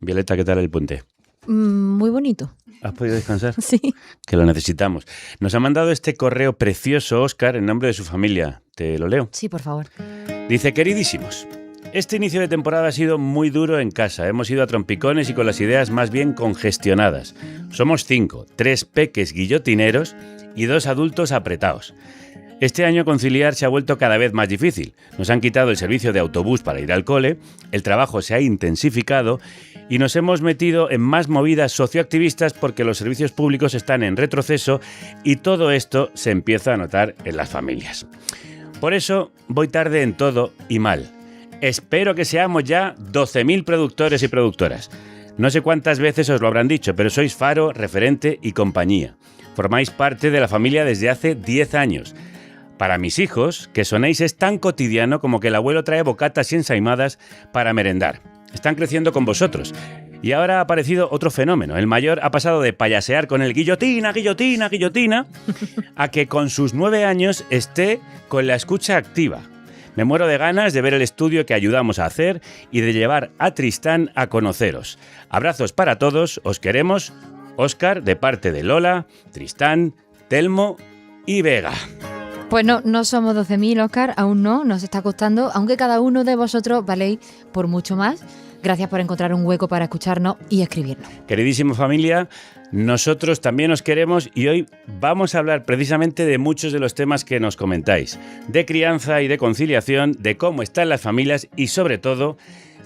Violeta, ¿qué tal el puente? Muy bonito. ¿Has podido descansar? Sí. Que lo necesitamos. Nos ha mandado este correo precioso, Óscar, en nombre de su familia. ¿Te lo leo? Sí, por favor. Dice: queridísimos, este inicio de temporada ha sido muy duro en casa. Hemos ido a trompicones y con las ideas más bien congestionadas. Somos 5, 3 peques guillotineros y 2 adultos apretados. Este año conciliar se ha vuelto cada vez más difícil. Nos han quitado el servicio de autobús para ir al cole, el trabajo se ha intensificado y nos hemos metido en más movidas socioactivistas porque los servicios públicos están en retroceso y todo esto se empieza a notar en las familias. Por eso voy tarde en todo y mal. Espero que seamos ya 12.000 productores y productoras. No sé cuántas veces os lo habrán dicho, pero sois faro, referente y compañía. Formáis parte de la familia desde hace 10 años. Para mis hijos, que sonéis es tan cotidiano como que el abuelo trae bocatas y ensaimadas para merendar. Están creciendo con vosotros. Y ahora ha aparecido otro fenómeno. El mayor ha pasado de payasear con el guillotina, guillotina, guillotina, a que con sus 9 años esté con la escucha activa. Me muero de ganas de ver el estudio que ayudamos a hacer y de llevar a Tristán a conoceros. Abrazos para todos, os queremos. Óscar, de parte de Lola, Tristán, Telmo y Vega. Pues no somos 12.000, Óscar, aún no, nos está costando, aunque cada uno de vosotros valéis por mucho más. Gracias por encontrar un hueco para escucharnos y escribirnos. Queridísima familia, nosotros también os queremos y hoy vamos a hablar precisamente de muchos de los temas que nos comentáis, de crianza y de conciliación, de cómo están las familias y sobre todo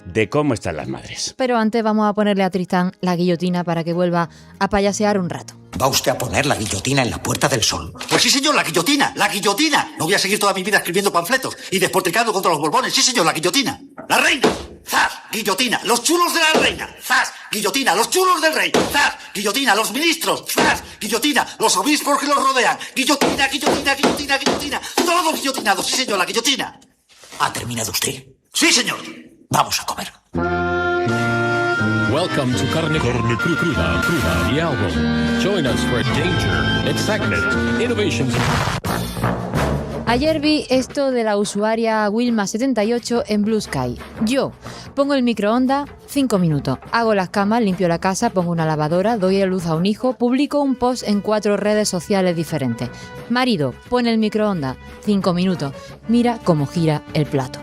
de cómo están las madres. Pero antes vamos a ponerle a Tristán la guillotina para que vuelva a payasear un rato. ¿Va usted a poner la guillotina en la Puerta del Sol? Pues sí, señor, la guillotina, la guillotina. No voy a seguir toda mi vida escribiendo panfletos y despotricando contra los Borbones. Sí, señor, la guillotina. La reina. ¡Zas! Guillotina. Los chulos de la reina. ¡Zas! Guillotina. Los chulos del rey. ¡Zas! Guillotina. Los ministros. ¡Zas! Guillotina. Los obispos que los rodean. Guillotina, guillotina, guillotina, guillotina. Todos guillotinados. Sí, señor, la guillotina. ¿Ha terminado usted? Sí, señor. Vamos a comer. Welcome to Carne Cruda, the album. Join us for danger, excitement, innovations. Ayer vi esto de la usuaria Wilma78 en Blue Sky. Yo pongo el microondas 5 minutos, hago las camas, limpio la casa, pongo una lavadora, doy a luz a un hijo, publico un post en 4 redes sociales diferentes. Marido, pone el microondas 5 minutos, mira cómo gira el plato.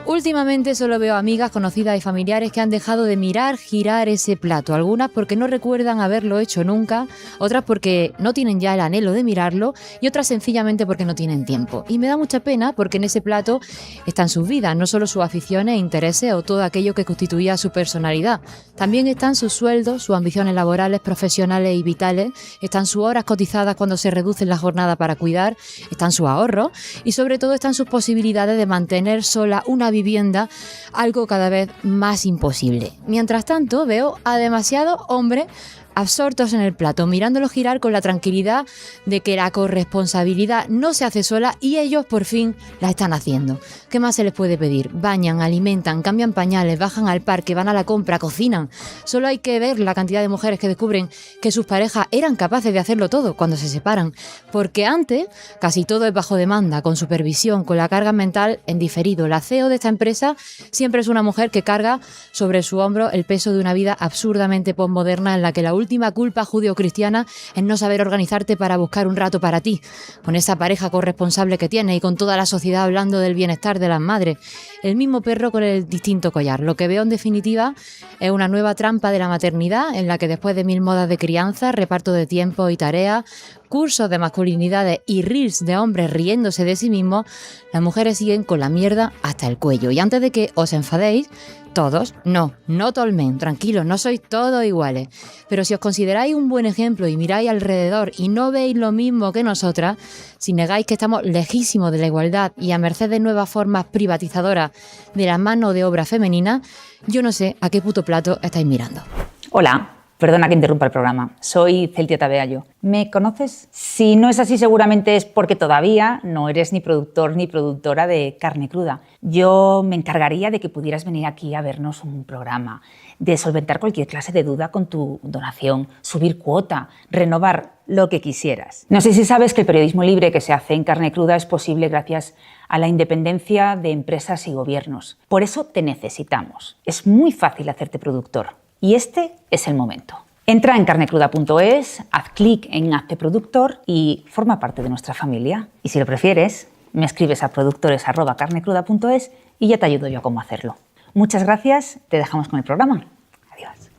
Últimamente solo veo amigas, conocidas y familiares que han dejado de mirar girar ese plato. Algunas porque no recuerdan haberlo hecho nunca, otras porque no tienen ya el anhelo de mirarlo y otras sencillamente porque no tienen tiempo. Y me da mucha pena porque en ese plato están sus vidas, no solo sus aficiones, intereses o todo aquello que constituía su personalidad. También están sus sueldos, sus ambiciones laborales, profesionales y vitales, están sus horas cotizadas cuando se reducen la jornada para cuidar, están sus ahorros y sobre todo están sus posibilidades de mantener sola una vivienda, algo cada vez más imposible. Mientras tanto, veo a demasiados hombres absortos en el plato, mirándolo girar con la tranquilidad de que la corresponsabilidad no se hace sola y ellos por fin la están haciendo. ¿Qué más se les puede pedir? Bañan, alimentan, cambian pañales, bajan al parque, van a la compra, cocinan. Solo hay que ver la cantidad de mujeres que descubren que sus parejas eran capaces de hacerlo todo cuando se separan. Porque antes casi todo es bajo demanda, con supervisión, con la carga mental en diferido. La CEO de esta empresa siempre es una mujer que carga sobre su hombro el peso de una vida absurdamente posmoderna en la que la última culpa judeocristiana es no saber organizarte para buscar un rato para ti, con esa pareja corresponsable que tienes y con toda la sociedad hablando del bienestar de las madres. El mismo perro con el distinto collar. Lo que veo en definitiva es una nueva trampa de la maternidad en la que después de 1000 modas de crianza, reparto de tiempo y tareas, cursos de masculinidades y reels de hombres riéndose de sí mismos, las mujeres siguen con la mierda hasta el cuello. Y antes de que os enfadéis, todos, no tolmen, tranquilos, no sois todos iguales. Pero si os consideráis un buen ejemplo y miráis alrededor y no veis lo mismo que nosotras, si negáis que estamos lejísimos de la igualdad y a merced de nuevas formas privatizadoras de la mano de obra femenina, yo no sé a qué puto plato estáis mirando. Hola, Perdona que interrumpa el programa. Soy Celtia Tabeallo. ¿Me conoces? Si no es así, seguramente es porque todavía no eres ni productor ni productora de Carne Cruda. Yo me encargaría de que pudieras venir aquí a vernos un programa, de solventar cualquier clase de duda con tu donación, subir cuota, renovar lo que quisieras. No sé si sabes que el periodismo libre que se hace en Carne Cruda es posible gracias a la independencia de empresas y gobiernos. Por eso te necesitamos. Es muy fácil hacerte productor. Y este es el momento. Entra en carnecruda.es, haz clic en Hazte Productor y forma parte de nuestra familia. Y si lo prefieres, me escribes a productores@carnecruda.es y ya te ayudo yo a cómo hacerlo. Muchas gracias, te dejamos con el programa. Adiós.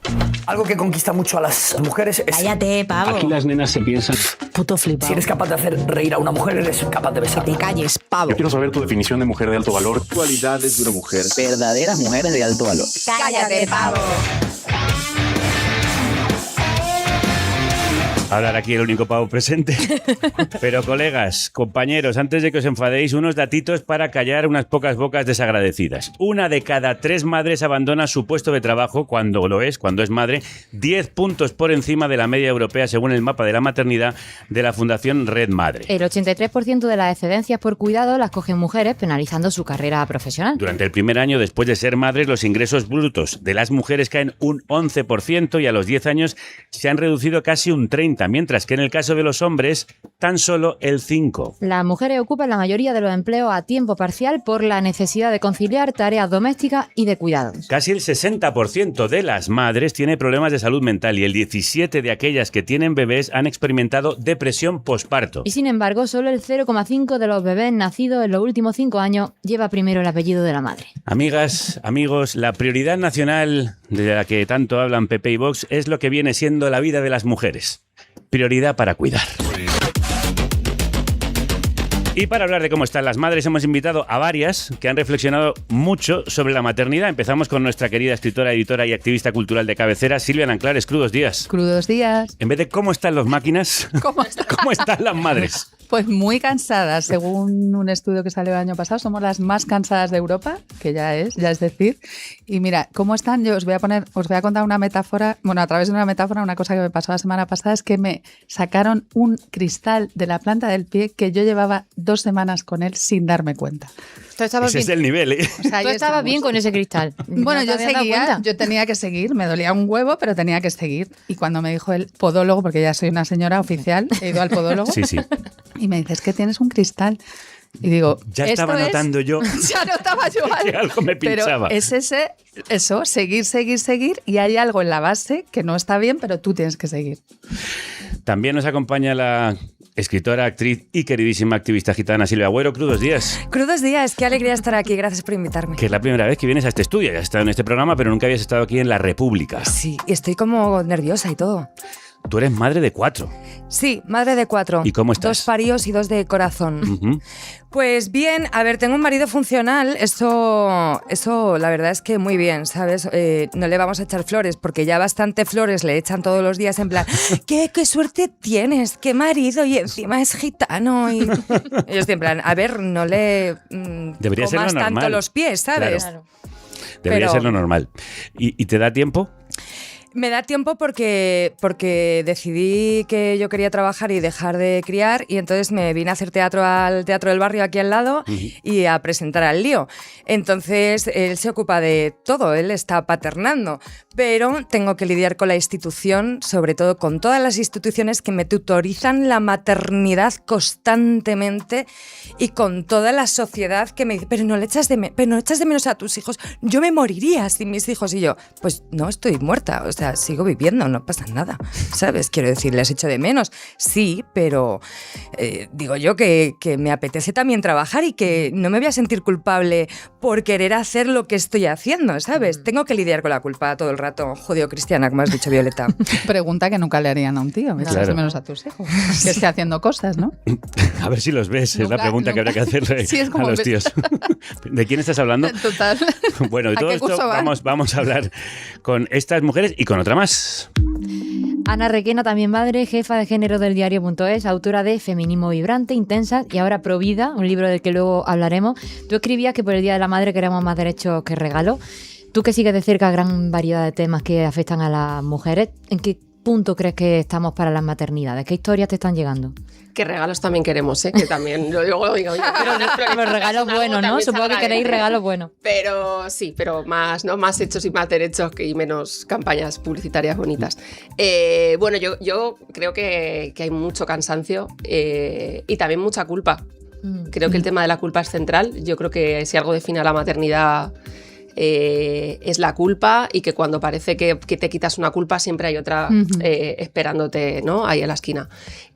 Algo que conquista mucho a las mujeres es... Cállate, pavo. Aquí las nenas se piensan. Puto flipado. Si eres capaz de hacer reír a una mujer, eres capaz de besarla. Te calles, pavo. Yo quiero saber tu definición de mujer de alto valor. Cualidades de una mujer. Verdaderas mujeres de alto valor. Cállate, pavo. Hablar aquí el único pavo presente. Pero colegas, compañeros, antes de que os enfadéis, unos datitos para callar unas pocas bocas desagradecidas. 1 de cada 3 madres abandona su puesto de trabajo cuando es madre, 10 puntos por encima de la media europea según el mapa de la maternidad de la Fundación Red Madre. El 83% de las excedencias por cuidado las cogen mujeres, penalizando su carrera profesional. Durante el primer año después de ser madres, los ingresos brutos de las mujeres caen un 11% y a los 10 años se han reducido casi un 30%. Mientras que en el caso de los hombres, tan solo el 5%. Las mujeres ocupan la mayoría de los empleos a tiempo parcial por la necesidad de conciliar tareas domésticas y de cuidados. Casi el 60% de las madres tiene problemas de salud mental y el 17% de aquellas que tienen bebés han experimentado depresión posparto. Y sin embargo, solo el 0,5% de los bebés nacidos en los últimos 5 años lleva primero el apellido de la madre. Amigas, amigos, la prioridad nacional de la que tanto hablan PP y Vox es lo que viene siendo la vida de las mujeres. Prioridad para cuidar. Y para hablar de cómo están las madres, hemos invitado a varias que han reflexionado mucho sobre la maternidad. Empezamos con nuestra querida escritora, editora y activista cultural de cabecera, Silvia Nanclares. Crudos días. Crudos días. En vez de cómo están las máquinas, ¿cómo están las madres? Pues muy cansadas, según un estudio que salió el año pasado, somos las más cansadas de Europa, que ya es decir. Y mira, ¿cómo están? Yo os voy a contar una metáfora, bueno, a través de una metáfora, una cosa que me pasó la semana pasada es que me sacaron un cristal de la planta del pie que yo llevaba 2 semanas con él sin darme cuenta. Ese es el nivel, ¿eh? O sea, tú estabas bien con ese cristal. Bueno, ¿No yo seguía, yo tenía que seguir, me dolía un huevo, pero tenía que seguir. Y cuando me dijo el podólogo, porque ya soy una señora oficial, he ido al podólogo. Sí. Y me dice, es que tienes un cristal. Y digo, ya estaba notando yo. Ya notaba yo que algo me pinchaba. Pero es eso, seguir. Y hay algo en la base que no está bien, pero tú tienes que seguir. También nos acompaña la escritora, actriz y queridísima activista gitana Silvia Agüero. Crudos días. Crudos días, qué alegría estar aquí. Gracias por invitarme. Que es la primera vez que vienes a este estudio. Ya has estado en este programa, pero nunca habías estado aquí en La República. Sí, y estoy como nerviosa y todo. Tú eres madre de 4. Sí, madre de 4. ¿Y cómo estás? 2 paríos y 2 de corazón. Uh-huh. Pues bien, a ver, tengo un marido funcional, eso la verdad es que muy bien, ¿sabes? No le vamos a echar flores, porque ya bastante flores le echan todos los días en plan, qué suerte tienes, qué marido, y encima es gitano. Y yo estoy en plan, a ver, no le comas tanto los pies, ¿sabes? Claro. Debería ser lo normal. ¿Y te da tiempo? Me da tiempo porque decidí que yo quería trabajar y dejar de criar, y entonces me vine a hacer teatro al Teatro del Barrio aquí al lado y a presentar al Lío. Entonces él se ocupa de todo, él está paternando, pero tengo que lidiar con la institución, sobre todo con todas las instituciones que me tutorizan la maternidad constantemente, y con toda la sociedad que me dice, pero no echas de menos a tus hijos, yo me moriría sin mis hijos. Y yo, pues no, estoy muerta, o sea, sigo viviendo, no pasa nada, ¿sabes? Quiero decir, les echo de menos, sí, pero digo yo que me apetece también trabajar y que no me voy a sentir culpable por querer hacer lo que estoy haciendo, ¿sabes? Tengo que lidiar con la culpa todo el rato, judío-cristiana, como has dicho, Violeta. Pregunta que nunca le harían a un tío, echas de menos a tus hijos, que esté haciendo cosas, ¿no? A ver si los ves, es la pregunta que habrá que hacerle a los tíos. ¿De quién estás hablando? Total. Bueno, de todo esto vamos a hablar con estas mujeres y con otra más. Ana Requena, también madre, jefa de género del diario.es, autora de Feminismo Vibrante, Intensas y ahora Provida, un libro del que luego hablaremos. Tú escribías que por el Día de la Madre queremos más derechos que regalo. Tú que sigues de cerca gran variedad de temas que afectan a las mujeres, ¿en qué punto crees que estamos para las maternidades? ¿Qué historias te están llegando? Que regalos también queremos, ¿eh? Que también yo digo, oye, pero regalos buenos, ¿no? Supongo que queréis regalos buenos. Pero sí, pero más, ¿no? Más hechos y más derechos y menos campañas publicitarias bonitas. Bueno, yo creo que hay mucho cansancio y también mucha culpa. Creo que el tema de la culpa es central. Yo creo que si algo define a la maternidad es la culpa, y que cuando parece que te quitas una culpa siempre hay otra esperándote, ¿no? Ahí en la esquina.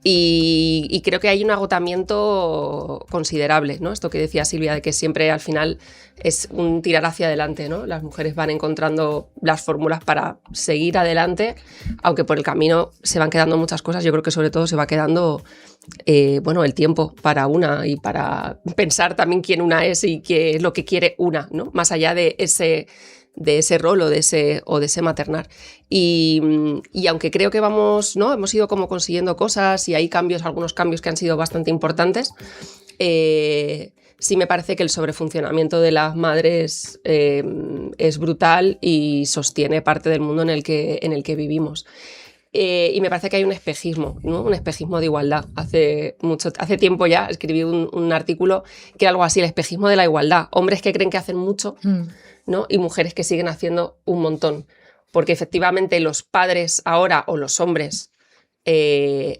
Y creo que hay un agotamiento considerable, ¿no? Esto que decía Silvia, de que siempre al final es un tirar hacia adelante, ¿no? Las mujeres van encontrando las fórmulas para seguir adelante, aunque por el camino se van quedando muchas cosas. Yo creo que sobre todo se va quedando bueno, el tiempo para una, y para pensar también quién una es y qué es lo que quiere una, ¿no? Más allá de ese rol o de ese maternar. Y aunque creo que vamos, ¿no? Hemos ido como consiguiendo cosas y hay algunos cambios que han sido bastante importantes, sí me parece que el sobrefuncionamiento de las madres es brutal y sostiene parte del mundo en el que vivimos. Y me parece que hay un espejismo, ¿no? Un espejismo de igualdad. Hace tiempo ya escribí un artículo que era algo así, el espejismo de la igualdad. Hombres que creen que hacen mucho, ¿no? Y mujeres que siguen haciendo un montón. Porque efectivamente los padres ahora, o los hombres,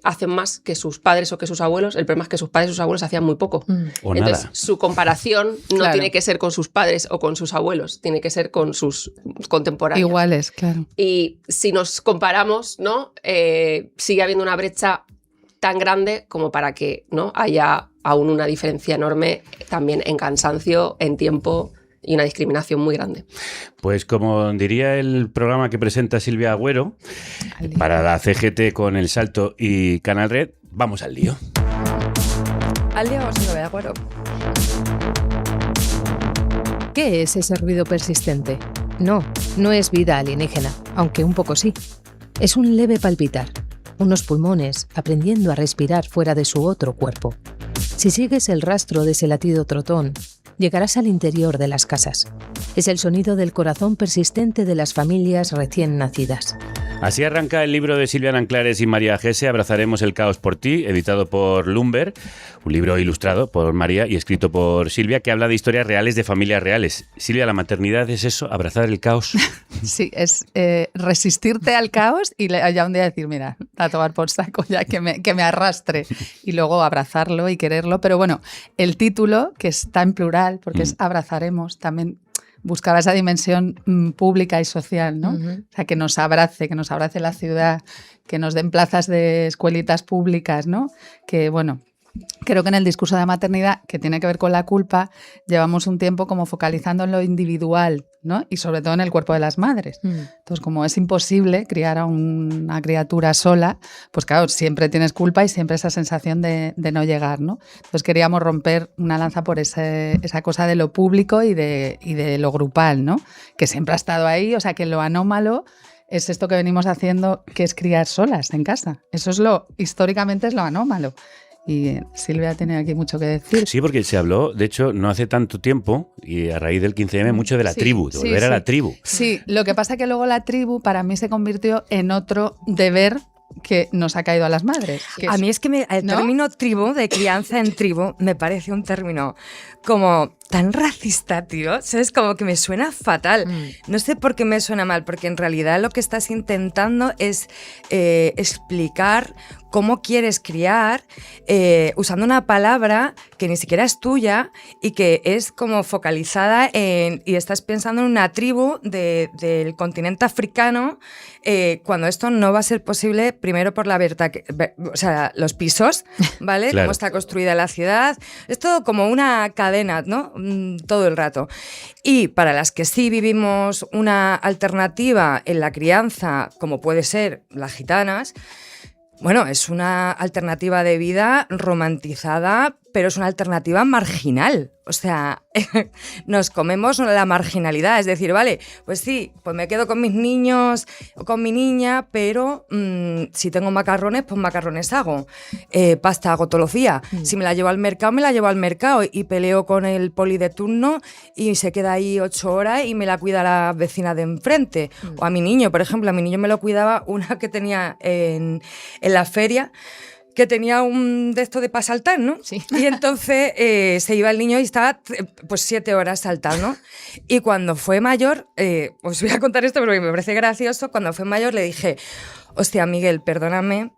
hacen más que sus padres o que sus abuelos. El problema es que sus padres y sus abuelos hacían muy poco. O entonces nada. su comparación no tiene que ser con sus padres o con sus abuelos, tiene que ser con sus contemporáneos. Iguales, claro. Y si nos comparamos, ¿no? Sigue habiendo una brecha tan grande como para que, ¿no? haya aún una diferencia enorme también en cansancio, en tiempo, y una discriminación muy grande. Pues como diría el programa que presenta Silvia Agüero, para la CGT con El Salto y Canal Red, vamos al lío. Al lío, Silvia Agüero. ¿Qué es ese ruido persistente? No es vida alienígena, aunque un poco sí. Es un leve palpitar, unos pulmones aprendiendo a respirar fuera de su otro cuerpo. Si sigues el rastro de ese latido trotón, llegarás al interior de las casas. Es el sonido del corazón persistente de las familias recién nacidas. Así arranca el libro de Silvia Nanclares y María Gese, Abrazaremos el caos por ti, editado por Lumber, un libro ilustrado por María y escrito por Silvia, que habla de historias reales de familias reales. Silvia, ¿la maternidad es eso, abrazar el caos? Sí, es resistirte al caos y ya un día decir, mira, a tomar por saco ya que me arrastre, y luego abrazarlo y quererlo. Pero bueno, el título, que está en plural, porque es Abrazaremos, también buscaba esa dimensión pública y social, ¿no? O sea, que nos abrace la ciudad, que nos den plazas de escuelitas públicas, ¿no? Que, bueno, creo que en el discurso de la maternidad, que tiene que ver con la culpa, llevamos un tiempo como focalizando en lo individual, ¿no? Y sobre todo en el cuerpo de las madres. Entonces, como es imposible criar a una criatura sola, pues claro, siempre tienes culpa y siempre esa sensación de no llegar, ¿no? Entonces queríamos romper una lanza por esa cosa de lo público y de lo grupal, ¿no? Que siempre ha estado ahí, o sea, que lo anómalo es esto que venimos haciendo, que es criar solas en casa. Eso es históricamente es lo anómalo. Y Silvia tiene aquí mucho que decir. Sí, porque se habló, de hecho, no hace tanto tiempo, y a raíz del 15M, mucho de la tribu, de volver a la tribu. Sí, lo que pasa es que luego la tribu para mí se convirtió en otro deber que nos ha caído a las madres. A mí es que el término tribu, de crianza en tribu, me parece un término como tan racista, tío. ¿Sabes? Como que me suena fatal. No sé por qué me suena mal, porque en realidad lo que estás intentando es explicar cómo quieres criar usando una palabra que ni siquiera es tuya y que es como focalizada y estás pensando en una tribu del continente africano, cuando esto no va a ser posible, primero por o sea, los pisos, ¿vale? Claro. Cómo está construida la ciudad. Es todo como una cadena, ¿no? Todo el rato. Y para las que sí vivimos una alternativa en la crianza, como puede ser las gitanas, bueno, es una alternativa de vida romantizada pero es una alternativa marginal. O sea, nos comemos la marginalidad. Es decir, vale, pues sí, pues me quedo con mis niños o con mi niña, pero si tengo macarrones, pues macarrones hago. Pasta hago todos los días. Si me la llevo al mercado, me la llevo al mercado y peleo con el poli de turno y se queda ahí 8 horas y me la cuida la vecina de enfrente. O a mi niño, por ejemplo, a mi niño me lo cuidaba una que tenía en la feria, que tenía un de esto de para saltar, ¿no? Sí. Y entonces se iba el niño y estaba pues 7 horas saltando. Y cuando fue mayor, os voy a contar esto porque me parece gracioso, cuando fue mayor le dije, hostia, Miguel, perdóname,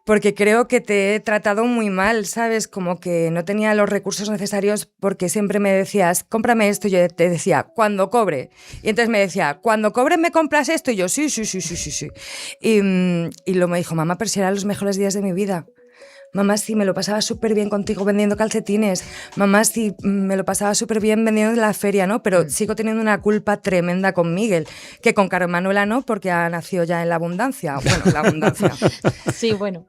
porque creo que te he tratado muy mal, ¿sabes? Como que no tenía los recursos necesarios porque siempre me decías, cómprame esto, y yo te decía, cuando cobre. Y entonces me decía, cuando cobre me compras esto, y yo, sí. Y luego me dijo, mamá, pero si eran los mejores días de mi vida. Mamá, sí, me lo pasaba súper bien contigo vendiendo calcetines. Mamá, sí, me lo pasaba súper bien vendiendo en la feria, ¿no? Pero sigo teniendo una culpa tremenda con Miguel, que con Carmen Manuela no, porque ha nacido ya en la abundancia. Bueno, la abundancia. Sí, bueno.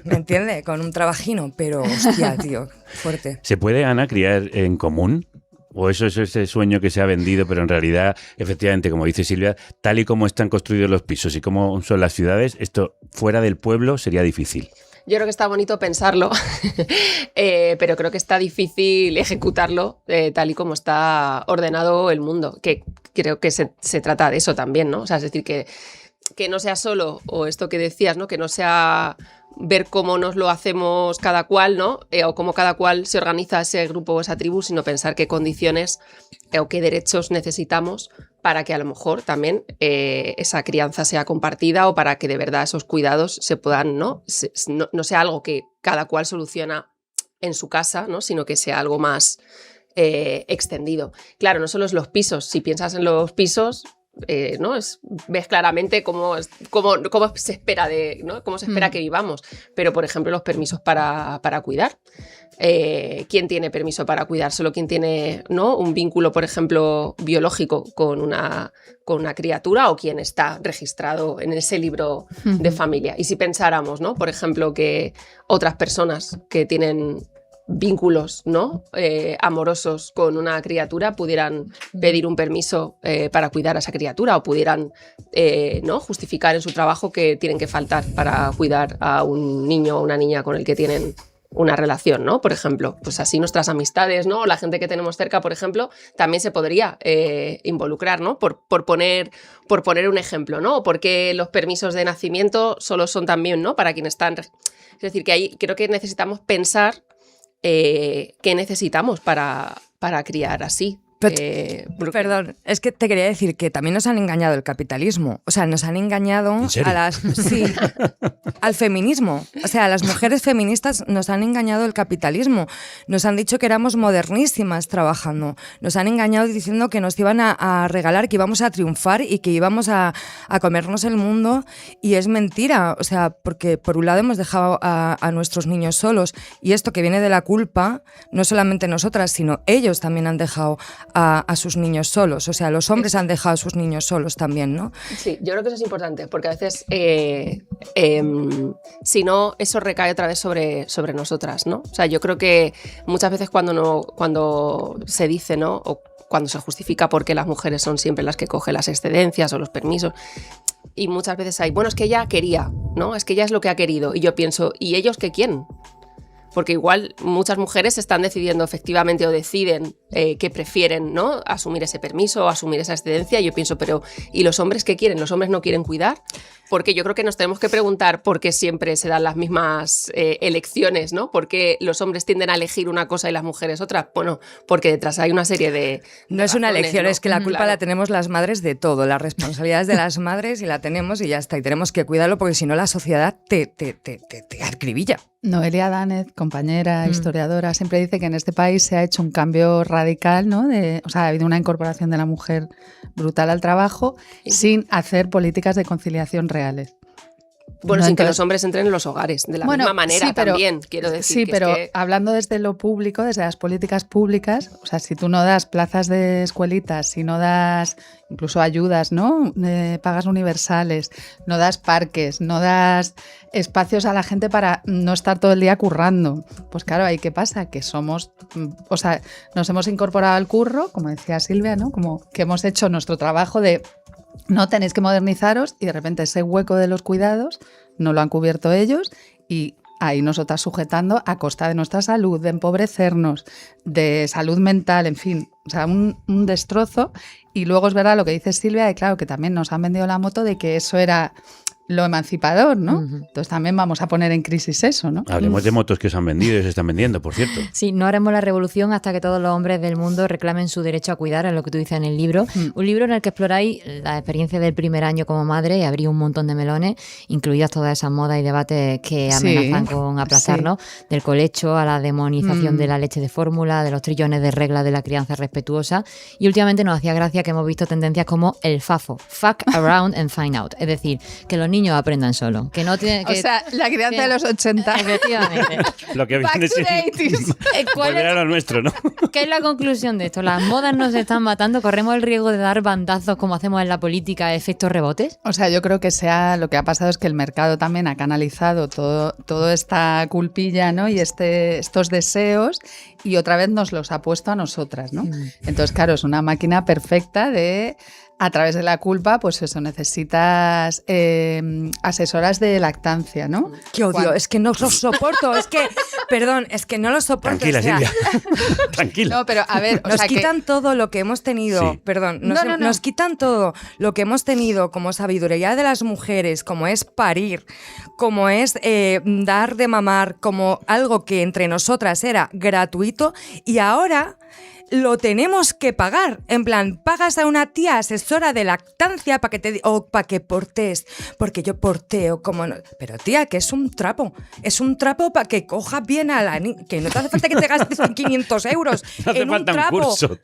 ¿Me entiendes? Con un trabajino, pero hostia, tío, fuerte. ¿Se puede, Ana, criar en común? ¿O eso es ese sueño que se ha vendido, pero en realidad, efectivamente, como dice Silvia, tal y como están construidos los pisos y como son las ciudades, esto fuera del pueblo sería difícil? Yo creo que está bonito pensarlo, pero creo que está difícil ejecutarlo tal y como está ordenado el mundo, que creo que se trata de eso también, ¿no? O sea, es decir, que no sea solo, o esto que decías, ¿no? Que no sea ver cómo nos lo hacemos cada cual, ¿no? O cómo cada cual se organiza ese grupo o esa tribu, sino pensar qué condiciones o qué derechos necesitamos para que a lo mejor también esa crianza sea compartida o para que de verdad esos cuidados se puedan, ¿no? No sea algo que cada cual soluciona en su casa, ¿no? Sino que sea algo más extendido. Claro, no solo es los pisos. Si piensas en los pisos, ¿no? Ves claramente cómo se espera ¿no? Cómo se espera que vivamos. Pero, por ejemplo, los permisos para cuidar. ¿Quién tiene permiso para cuidar? Solo quien tiene, ¿no? Un vínculo, por ejemplo, biológico con una criatura, o quien está registrado en ese libro de familia. Y si pensáramos, ¿no? Por ejemplo, que otras personas que tienen vínculos, ¿no? Amorosos con una criatura pudieran pedir un permiso para cuidar a esa criatura, o pudieran ¿no? justificar en su trabajo que tienen que faltar para cuidar a un niño o una niña con el que tienen una relación, ¿no? Por ejemplo, pues así nuestras amistades, ¿no? La gente que tenemos cerca, por ejemplo, también se podría involucrar, ¿no? Por poner un ejemplo, ¿no? O porque los permisos de nacimiento solo son también, ¿no? Para quienes están... Es decir, que ahí creo que necesitamos pensar qué necesitamos para criar así. Perdón, es que te quería decir que también nos han engañado el capitalismo. O sea, nos han engañado al feminismo. O sea, a las mujeres feministas nos han engañado el capitalismo. Nos han dicho que éramos modernísimas trabajando. Nos han engañado diciendo que nos iban a regalar, que íbamos a triunfar y que íbamos a comernos el mundo. Y es mentira. O sea, porque por un lado hemos dejado a nuestros niños solos. Y esto que viene de la culpa, no solamente nosotras, sino ellos también han dejado a sus niños solos. O sea, los hombres han dejado a sus niños solos también, ¿no? Sí, yo creo que eso es importante, porque a veces, si no, eso recae otra vez sobre nosotras, ¿no? O sea, yo creo que muchas veces cuando se dice, ¿no? O cuando se justifica por qué las mujeres son siempre las que cogen las excedencias o los permisos, y muchas veces hay, bueno, es que ella quería, ¿no? Es que ella es lo que ha querido. Y yo pienso, ¿y ellos qué quieren? Porque igual muchas mujeres están decidiendo efectivamente, o deciden que prefieren, ¿no? Asumir ese permiso o asumir esa excedencia. Y yo pienso, pero ¿y los hombres qué quieren? ¿Los hombres no quieren cuidar? Porque yo creo que nos tenemos que preguntar por qué siempre se dan las mismas elecciones, ¿no? ¿Por qué los hombres tienden a elegir una cosa y las mujeres otra? Bueno, porque detrás hay una serie de No es una razones, elección, ¿no? es que la culpa la tenemos las madres de todo. La responsabilidad es de las madres y la tenemos y ya está. Y tenemos que cuidarlo porque si no la sociedad te acribilla. Noelia Danez, compañera, historiadora, siempre dice que en este país se ha hecho un cambio radical, ¿no? O sea, ha habido una incorporación de la mujer brutal al trabajo sin hacer políticas de conciliación reales. Bueno, No, sin que entonces- los hombres entren en los hogares, de la misma manera sí, pero- también, quiero decir. Sí, que pero es que... hablando desde lo público, desde las políticas públicas, o sea, si tú no das plazas de escuelitas, si no das incluso ayudas, ¿no? Pagas universales, no das parques, no das espacios a la gente para no estar todo el día currando. Pues claro, ahí qué pasa, que somos, o sea, nos hemos incorporado al curro, como decía Silvia, ¿no? Como que hemos hecho nuestro trabajo de no tenéis que modernizaros y de repente ese hueco de los cuidados no lo han cubierto ellos y ahí nosotras sujetando a costa de nuestra salud, de empobrecernos, de salud mental, en fin, o sea, un destrozo. Y luego es verdad lo que dice Silvia, de claro, que también nos han vendido la moto de que eso era lo emancipador, ¿no? Entonces también vamos a poner en crisis eso, ¿no? Hablemos de motos que os han vendido y se están vendiendo, por cierto. Sí, no haremos la revolución hasta que todos los hombres del mundo reclamen su derecho a cuidar, es lo que tú dices en el libro. Un libro en el que exploráis la experiencia del primer año como madre y abrís un montón de melones, incluidas todas esas modas y debates que amenazan con aplastarnos, del colecho a la demonización de la leche de fórmula, de los trillones de reglas de la crianza respetuosa. Y últimamente nos hacía gracia que hemos visto tendencias como el FAFO, Fuck Around and Find Out. Es decir, que los niños aprendan solo. Que no tiene, que, o sea, la crianza de los 80. Efectivamente. Lo que Back viene to the 80s. ¿Cuál volver a lo nuestro, ¿no? ¿Qué es la conclusión de esto? ¿Las modas nos están matando? ¿Corremos el riesgo de dar bandazos como hacemos en la política, efectos rebotes? O sea, yo creo que lo que ha pasado es que el mercado también ha canalizado toda esta culpilla, ¿no? Y estos deseos y otra vez nos los ha puesto a nosotras, ¿no? Entonces, claro, es una máquina perfecta de... A través de la culpa, pues eso, necesitas asesoras de lactancia, ¿no? ¡Qué odio! Es que no lo soporto, es que, perdón, es que no lo soporto. Tranquila, o sea, Silvia. Tranquila. No, pero a ver, nos quitan todo lo que hemos tenido, Sí. perdón, No. nos quitan todo lo que hemos tenido como sabiduría de las mujeres, como es parir, como es dar de mamar, como algo que entre nosotras era gratuito y ahora lo tenemos que pagar. En plan, pagas a una tía asesora de lactancia para que o para que portes, porque yo porteo como no. Pero tía, que es un trapo para que cojas bien a la niña, que no te hace falta que te gastes 500 euros No hace en falta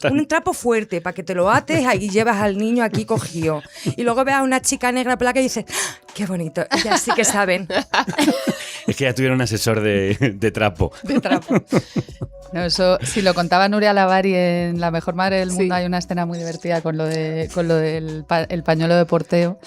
un trapo fuerte para que te lo ates y llevas al niño aquí cogido. Y luego veas a una chica negra por la que dices, ¡ah, qué bonito! Ellas sí que saben. Es que ya tuvieron un asesor de trapo. De trapo. No, eso, si lo contaba Nuria Lavari en La mejor madre del mundo, hay una escena muy divertida con lo del el pañuelo de porteo.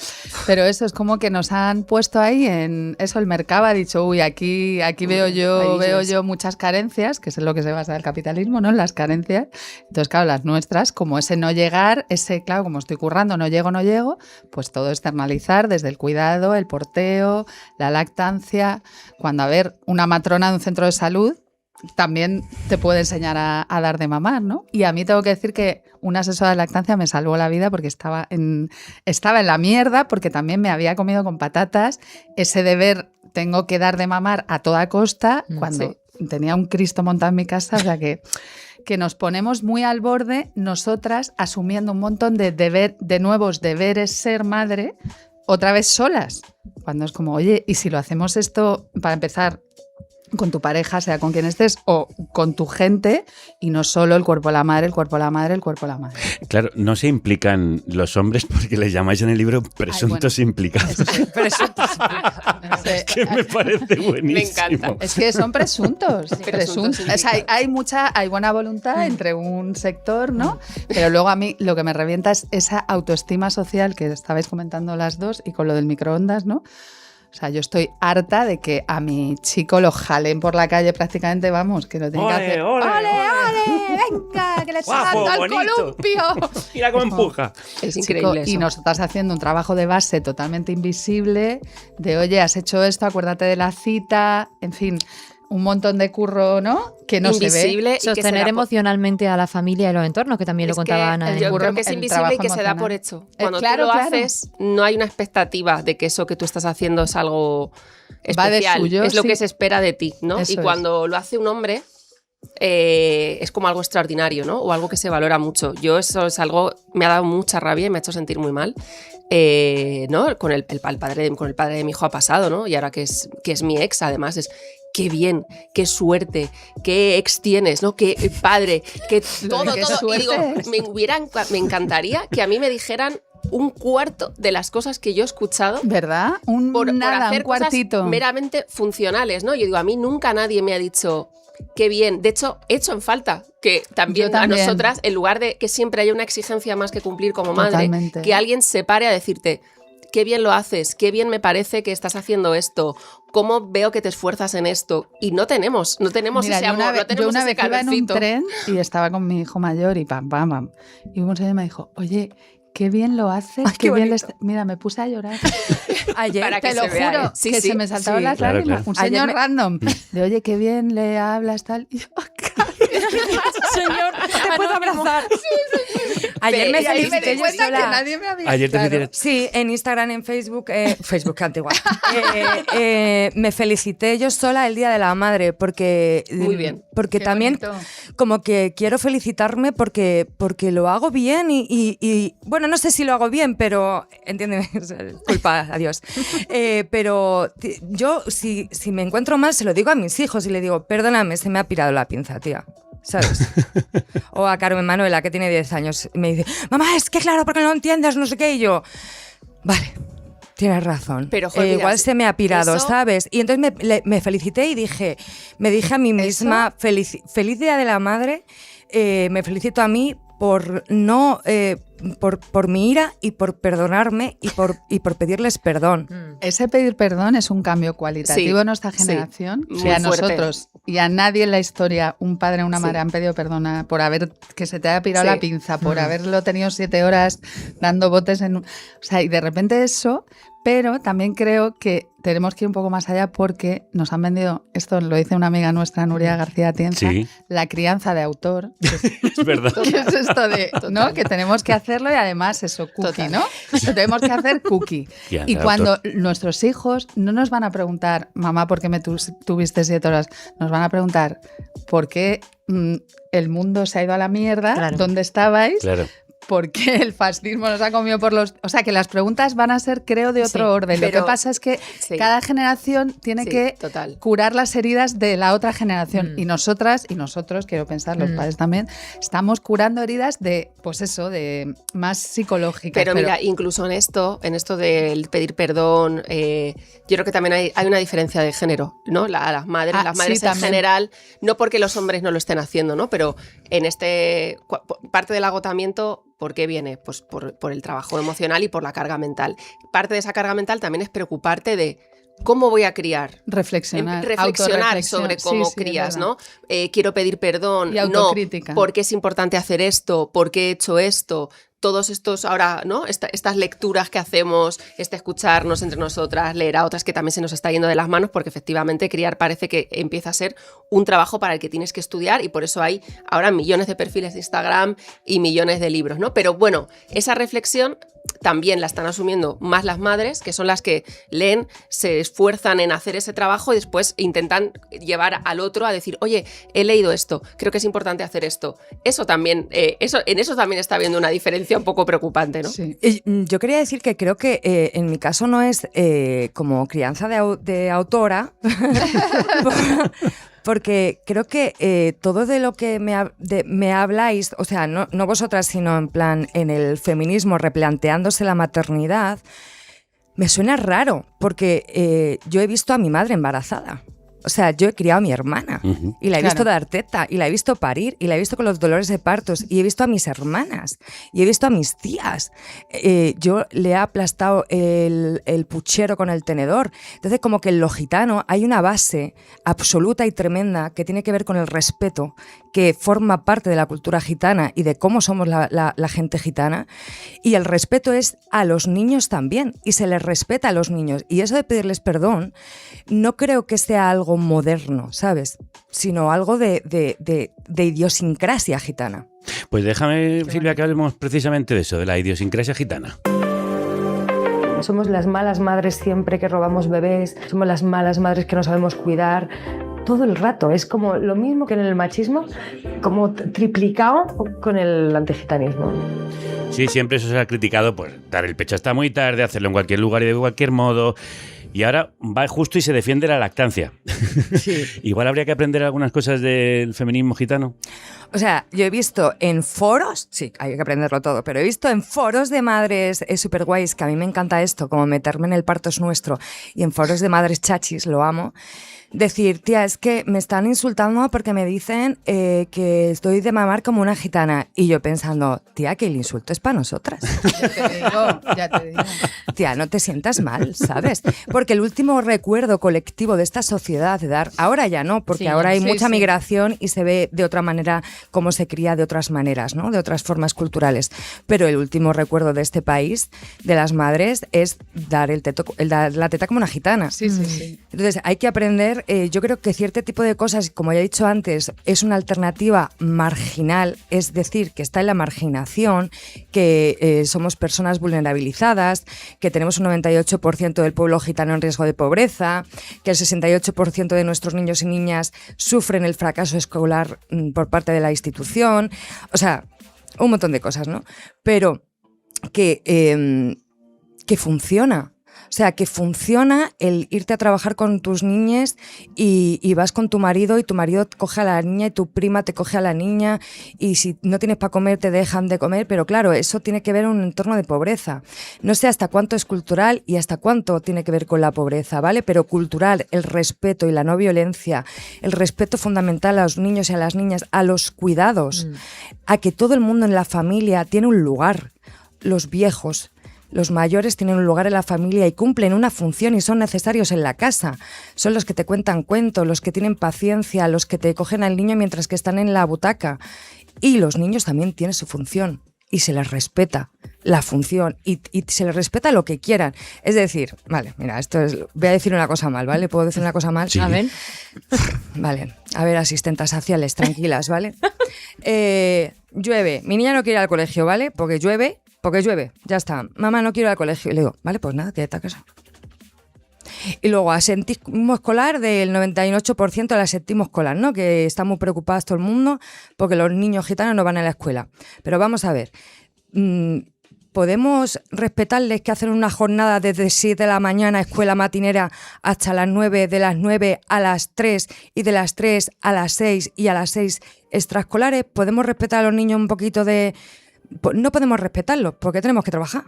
Pero eso es como que nos han puesto ahí en eso, el mercado ha dicho, uy, aquí veo yo muchas carencias, que es en lo que se basa el capitalismo, ¿no? En las carencias. Entonces, claro, las nuestras, como ese no llegar, claro, como estoy currando, no llego, pues todo externalizar desde el cuidado, el porteo, la lactancia. Cuando, a ver, una matrona de un centro de salud también te puede enseñar a dar de mamar, ¿no? Y a mí tengo que decir que una asesora de lactancia me salvó la vida porque estaba en la mierda, porque también me había comido con patatas ese deber, tengo que dar de mamar a toda costa, cuando tenía un Cristo montado en mi casa, o sea que nos ponemos muy al borde nosotras asumiendo un montón de nuevos deberes ser madre, otra vez solas, cuando es como, oye, ¿y si lo hacemos esto para empezar con tu pareja, sea con quien estés, o con tu gente, y no solo el cuerpo de la madre, el cuerpo de la madre, el cuerpo de la madre? Claro, no se implican los hombres porque les llamáis en el libro presuntos implicados. Presuntos. Es que me parece buenísimo. Me encanta. Es que son presuntos. Presuntos O sea, hay buena voluntad entre un sector, ¿no? Pero luego a mí lo que me revienta es esa autoestima social que estabais comentando las dos y con lo del microondas, ¿no? O sea, yo estoy harta de que a mi chico lo jalen por la calle prácticamente, vamos, que lo tiene que hacer. ¡Ole, venga! ¡Que le está Guapo, dando al bonito. columpio! Mira cómo empuja. Es Chico, increíble y eso. nosotras haciendo un trabajo de base totalmente invisible, de oye, has hecho esto, acuérdate de la cita, en fin, un montón de curro, ¿no? Que no Invisible se ve. y que Sostener emocionalmente a la familia y los entornos, que también lo contaba Ana. Yo creo que es el invisible trabajo y que se da por emocional. hecho. Cuando Claro, tú lo claro. haces, no hay una expectativa de que eso que tú estás haciendo es algo Va de especial. suyo, es lo sí. que se espera de ti, ¿no? Eso Y es. cuando lo hace un hombre, es como algo extraordinario, ¿no? O algo que se valora mucho. Yo eso es algo, me ha dado mucha rabia y me ha hecho sentir muy mal. ¿No? Con el padre de mi hijo ha pasado, ¿no? Y ahora que es mi ex, además, es qué bien, qué suerte, qué ex tienes, ¿no? Qué padre, qué todo, Qué todo. Y suerte digo, es. me encantaría que a mí me dijeran un cuarto de las cosas que yo he escuchado. ¿Verdad? Por hacer un cuartito. Cosas meramente funcionales, ¿no? Yo digo, a mí nunca nadie me ha dicho qué bien. De hecho, he hecho en falta que también a nosotras, en lugar de que siempre haya una exigencia más que cumplir como madre, Totalmente. que alguien se pare a decirte qué bien lo haces, qué bien me parece que estás haciendo esto, cómo veo que te esfuerzas en esto. Y no tenemos Mira, ese amor, no tenemos yo una ese vez iba en un calorcito. tren y estaba con mi hijo mayor y pam. Y un señor me dijo, oye, qué bien lo haces, Ay, qué bien bonito. Mira, me puse a llorar. Ayer, Para Te que lo se vea, juro, sí, que sí, se me saltaban sí. las Claro, lágrimas. claro. Un señor Ayer random. De, oye, qué bien le hablas, tal. Y yo, señor, te puedo abrazar. Ayer me y ahí me felicité di yo cuenta sola. que nadie me había... Ayer te Claro. felicité. Sí, en Instagram, en Facebook, Facebook que antigua. Me felicité yo sola el Día de la Madre porque Muy bien. porque Qué también bonito. como que quiero felicitarme porque lo hago bien y bueno, no sé si lo hago bien, pero entiéndeme, culpa a Dios. Pero yo si me encuentro mal se lo digo a mis hijos y le digo, perdóname, se me ha pirado la pinza, tía. ¿Sabes? O a Carmen Manuela, que tiene 10 años, y me dice, mamá, es que claro, porque no lo entiendes, no sé qué, y yo, vale, tienes razón. Pero, joder, igual mira, se me ha pirado, eso- ¿sabes? Y entonces me felicité y me dije a mí misma, feliz Día de la Madre, me felicito a mí por no... por mi ira y por perdonarme y por pedirles perdón. Ese pedir perdón es un cambio cualitativo Sí, en nuestra sí, generación. muy Si a fuerte. nosotros y a nadie en la historia, un padre o una madre Sí. han pedido perdón por haber que se te haya pirado Sí. la pinza, por haberlo tenido 7 horas dando botes en... O sea, y de repente eso, pero también creo que tenemos que ir un poco más allá porque nos han vendido, esto lo dice una amiga nuestra, Nuria García Atienza, Sí. la crianza de autor. Es verdad. ¿Qué es esto de, ¿no? Que tenemos que hacerlo y además eso, cookie, Total. ¿no? Lo tenemos que hacer cookie. Ya, Y claro, cuando autor. nuestros hijos no nos van a preguntar, mamá, ¿por qué me tuviste 7 horas? Nos van a preguntar, ¿por qué el mundo se ha ido a la mierda? Claro. ¿Dónde estabais? Claro. ¿Por qué el fascismo nos ha comido por los...? O sea, que las preguntas van a ser, creo, de otro orden. Lo pero- que pasa es que sí. cada generación tiene Sí, que total. curar las heridas de la otra generación. Y nosotras, y nosotros, quiero pensar, los padres también, estamos curando heridas de, pues eso, de más psicológicas. Pero mira, incluso en esto del pedir perdón, yo creo que también hay una diferencia de género, ¿no? Las madres sí, en también. general, no porque los hombres no lo estén haciendo, ¿no? Pero en parte del agotamiento, ¿por qué viene? Pues por el trabajo emocional y por la carga mental. Parte de esa carga mental también es preocuparte de cómo voy a criar. reflexionar, Reflexionar autorreflexión. sobre cómo Sí, sí, es crías, verdad. ¿no? Quiero pedir perdón, Y autocrítica. no, ¿por qué es importante hacer esto? ¿Por qué he hecho esto? Todos estos ahora, ¿no? Estas lecturas que hacemos, escucharnos entre nosotras, leer a otras que también se nos está yendo de las manos, porque efectivamente criar parece que empieza a ser un trabajo para el que tienes que estudiar y por eso hay ahora millones de perfiles de Instagram y millones de libros, ¿no? Pero bueno, esa reflexión también la están asumiendo más las madres, que son las que leen, se esfuerzan en hacer ese trabajo y después intentan llevar al otro a decir, oye, he leído esto, creo que es importante hacer esto. Eso también, en eso también está habiendo una diferencia un poco preocupante, ¿no? Sí. Yo quería decir que creo que en mi caso no es como crianza de autora, porque creo que todo de lo que me habláis, o sea, no vosotras, sino en plan en el feminismo replanteándose la maternidad, me suena raro, porque yo he visto a mi madre embarazada. O sea, yo he criado a mi hermana y la he visto dar teta y la he visto parir y la he visto con los dolores de partos y he visto a mis hermanas y he visto a mis tías. Yo le he aplastado el puchero con el tenedor. Entonces, como que en lo gitano hay una base absoluta y tremenda que tiene que ver con el respeto, que forma parte de la cultura gitana y de cómo somos la gente gitana. Y el respeto es a los niños también y se les respeta a los niños. Y eso de pedirles perdón no creo que sea algo moderno, ¿sabes? Sino algo de idiosincrasia gitana. Pues déjame, Silvia, que hablemos precisamente de eso, de la idiosincrasia gitana. Somos las malas madres siempre que robamos bebés, somos las malas madres que no sabemos cuidar. Todo el rato, es como lo mismo que en el machismo, como triplicado con el antigitanismo. Sí, siempre eso se ha criticado, pues dar el pecho hasta muy tarde, hacerlo en cualquier lugar y de cualquier modo. Y ahora va justo y se defiende la lactancia. Sí. Igual habría que aprender algunas cosas del feminismo gitano. O sea, yo he visto en foros, sí, hay que aprenderlo todo, pero he visto en foros de madres súper guays, que a mí me encanta esto, como meterme en el parto es nuestro, y en foros de madres chachis, lo amo, decir, tía, es que me están insultando porque me dicen que estoy de mamar como una gitana. Y yo pensando, tía, que el insulto es para nosotras. Ya te digo. Tía, no te sientas mal, ¿sabes? Porque el último recuerdo colectivo de esta sociedad de dar, ahora ya no, porque ahora hay mucha migración y se ve de otra manera cómo se cría de otras maneras, ¿no? De otras formas culturales. Pero el último recuerdo de este país, de las madres, es dar la teta como una gitana. Sí. Entonces hay que aprender, yo creo que cierto tipo de cosas, como ya he dicho antes, es una alternativa marginal, es decir, que está en la marginación, que somos personas vulnerabilizadas, que tenemos un 98% del pueblo gitano en riesgo de pobreza, que el 68% de nuestros niños y niñas sufren el fracaso escolar por parte de la institución, o sea, un montón de cosas, ¿no? Pero que funciona. O sea, que funciona el irte a trabajar con tus niñes y vas con tu marido y tu marido coge a la niña y tu prima te coge a la niña y si no tienes para comer te dejan de comer, pero claro, eso tiene que ver en un entorno de pobreza. No sé hasta cuánto es cultural y hasta cuánto tiene que ver con la pobreza, ¿vale? Pero cultural, el respeto y la no violencia, el respeto fundamental a los niños y a las niñas, a los cuidados, a que todo el mundo en la familia tiene un lugar, los viejos, los mayores tienen un lugar en la familia y cumplen una función y son necesarios en la casa. Son los que te cuentan cuentos, los que tienen paciencia, los que te cogen al niño mientras que están en la butaca. Y los niños también tienen su función y se les respeta la función y se les respeta lo que quieran. Es decir, vale, mira, voy a decir una cosa mal, ¿vale? ¿Puedo decir una cosa mal? Sí. A ver. Vale, a ver, asistentas sociales, tranquilas, ¿vale? Llueve, mi niña no quiere ir al colegio, ¿vale? Porque llueve, ya está. Mamá, no quiero ir al colegio. Y le digo, vale, pues nada, quédate a casa. Y luego, asentismo escolar del 98% del asentismo escolar, ¿no? Que está muy preocupados todo el mundo porque los niños gitanos no van a la escuela. Pero vamos a ver, ¿podemos respetarles que hacen una jornada desde 7 de la mañana, escuela matinera, hasta las 9, de las 9 a las 3 y de las 3 a las 6 y a las 6 extraescolares? ¿Podemos respetar a los niños un poquito de...? No podemos respetarlos porque tenemos que trabajar.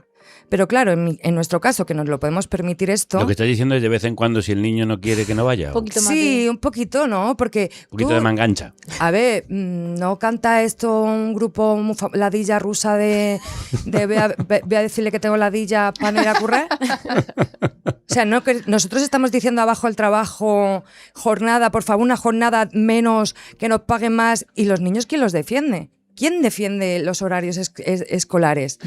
Pero claro, en nuestro caso, que nos lo podemos permitir esto... Lo que estás diciendo es de vez en cuando si el niño no quiere que no vaya. Un poquito más sí, un poquito, ¿no? Porque un poquito de mangancha. A ver, ¿no canta esto un grupo ladilla rusa de voy a decirle que tengo ladilla para no ir a currar? O sea, no, que nosotros estamos diciendo abajo el trabajo, jornada, por favor, una jornada menos, que nos paguen más, y los niños, ¿quién los defiende? ¿Quién defiende los horarios escolares?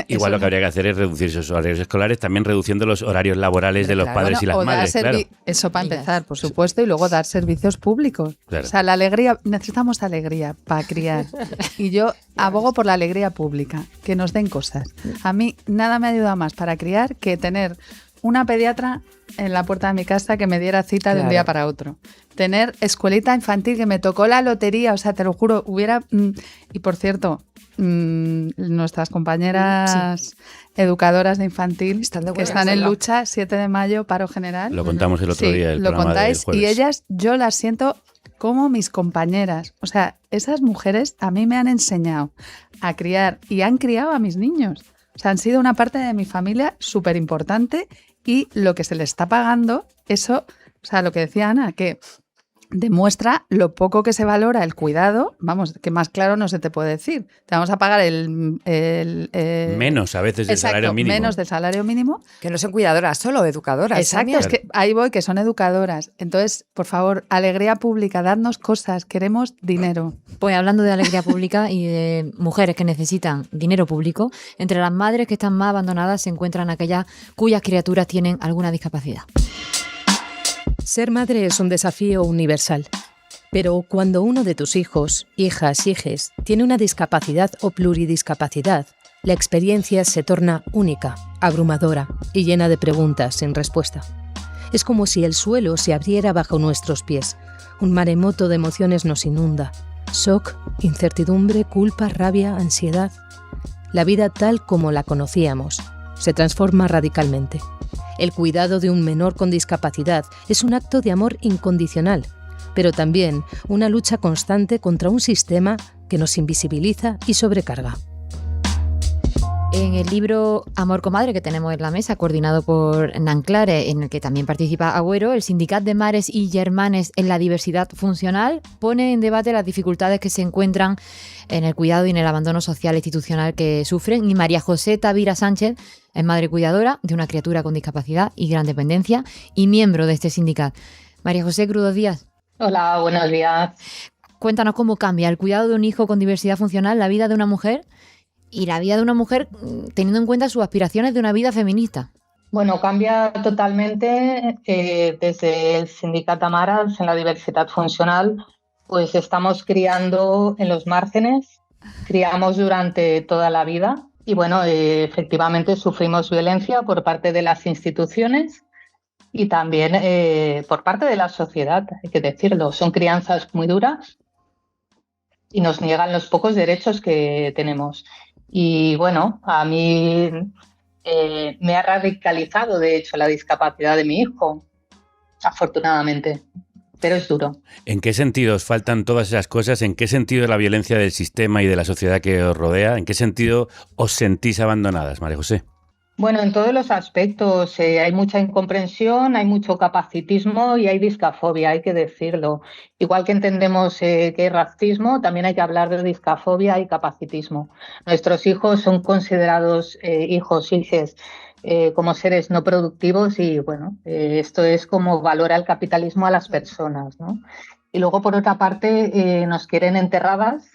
Igual lo que habría que hacer es reducir esos horarios escolares, también reduciendo los horarios laborales de los padres y las madres. Claro. Eso para empezar, por supuesto, y luego dar servicios públicos. Claro. O sea, la alegría, necesitamos alegría para criar. Y yo abogo por la alegría pública, que nos den cosas. A mí nada me ayuda más para criar que tener una pediatra en la puerta de mi casa que me diera cita de un día para otro. Tener escuelita infantil, que me tocó la lotería, o sea, te lo juro, hubiera... Y por cierto, nuestras compañeras educadoras de infantil que están en lucha, 7 de mayo, paro general. Lo contamos el otro día, el lo programa contáis, del jueves. Y ellas, yo las siento como mis compañeras. O sea, esas mujeres a mí me han enseñado a criar y han criado a mis niños. O sea, han sido una parte de mi familia súper importante y lo que se les está pagando, eso, o sea, lo que decía Ana, que demuestra lo poco que se valora el cuidado, vamos, que más claro no se te puede decir. Te vamos a pagar menos a veces del salario mínimo. Menos del salario mínimo. Que no son cuidadoras, solo educadoras. Exacto, también. es que ahí voy, que son educadoras. Entonces, por favor, alegría pública, dadnos cosas, queremos dinero. Pues hablando de alegría pública y de mujeres que necesitan dinero público, entre las madres que están más abandonadas se encuentran aquellas cuyas criaturas tienen alguna discapacidad. Ser madre es un desafío universal, pero cuando uno de tus hijos, hijas, hijes tiene una discapacidad o pluridiscapacidad, la experiencia se torna única, abrumadora y llena de preguntas sin respuesta. Es como si el suelo se abriera bajo nuestros pies. Un maremoto de emociones nos inunda. Shock, incertidumbre, culpa, rabia, ansiedad. La vida tal como la conocíamos se transforma radicalmente. El cuidado de un menor con discapacidad es un acto de amor incondicional, pero también una lucha constante contra un sistema que nos invisibiliza y sobrecarga. En el libro Amor Comadre que tenemos en la mesa, coordinado por Nanclare, en el que también participa Agüero, el Sindicat de Mares y Germanes en la Diversidad Funcional pone en debate las dificultades que se encuentran en el cuidado y en el abandono social e institucional que sufren. Y María José Tavira Sánchez es madre cuidadora de una criatura con discapacidad y gran dependencia y miembro de este sindicato. María José, crudos días. Hola, buenos días. Cuéntanos cómo cambia el cuidado de un hijo con diversidad funcional la vida de una mujer y la vida de una mujer teniendo en cuenta sus aspiraciones de una vida feminista. Bueno, cambia totalmente. Desde el Sindicato Amaras en la diversidad funcional, pues estamos criando en los márgenes, criamos durante toda la vida y bueno, efectivamente sufrimos violencia por parte de las instituciones y también por parte de la sociedad, hay que decirlo. Son crianzas muy duras y nos niegan los pocos derechos que tenemos. Y bueno, a mí me ha radicalizado, de hecho, la discapacidad de mi hijo, afortunadamente, pero es duro. ¿En qué sentido os faltan todas esas cosas? ¿En qué sentido la violencia del sistema y de la sociedad que os rodea? ¿En qué sentido os sentís abandonadas, María José? Bueno, en todos los aspectos hay mucha incomprensión, hay mucho capacitismo y hay discafobia, hay que decirlo. Igual que entendemos que hay racismo, también hay que hablar de discafobia y capacitismo. Nuestros hijos son considerados hijes como seres no productivos y bueno, esto es como valora el capitalismo a las personas, ¿no? Y luego, por otra parte, nos quieren enterradas,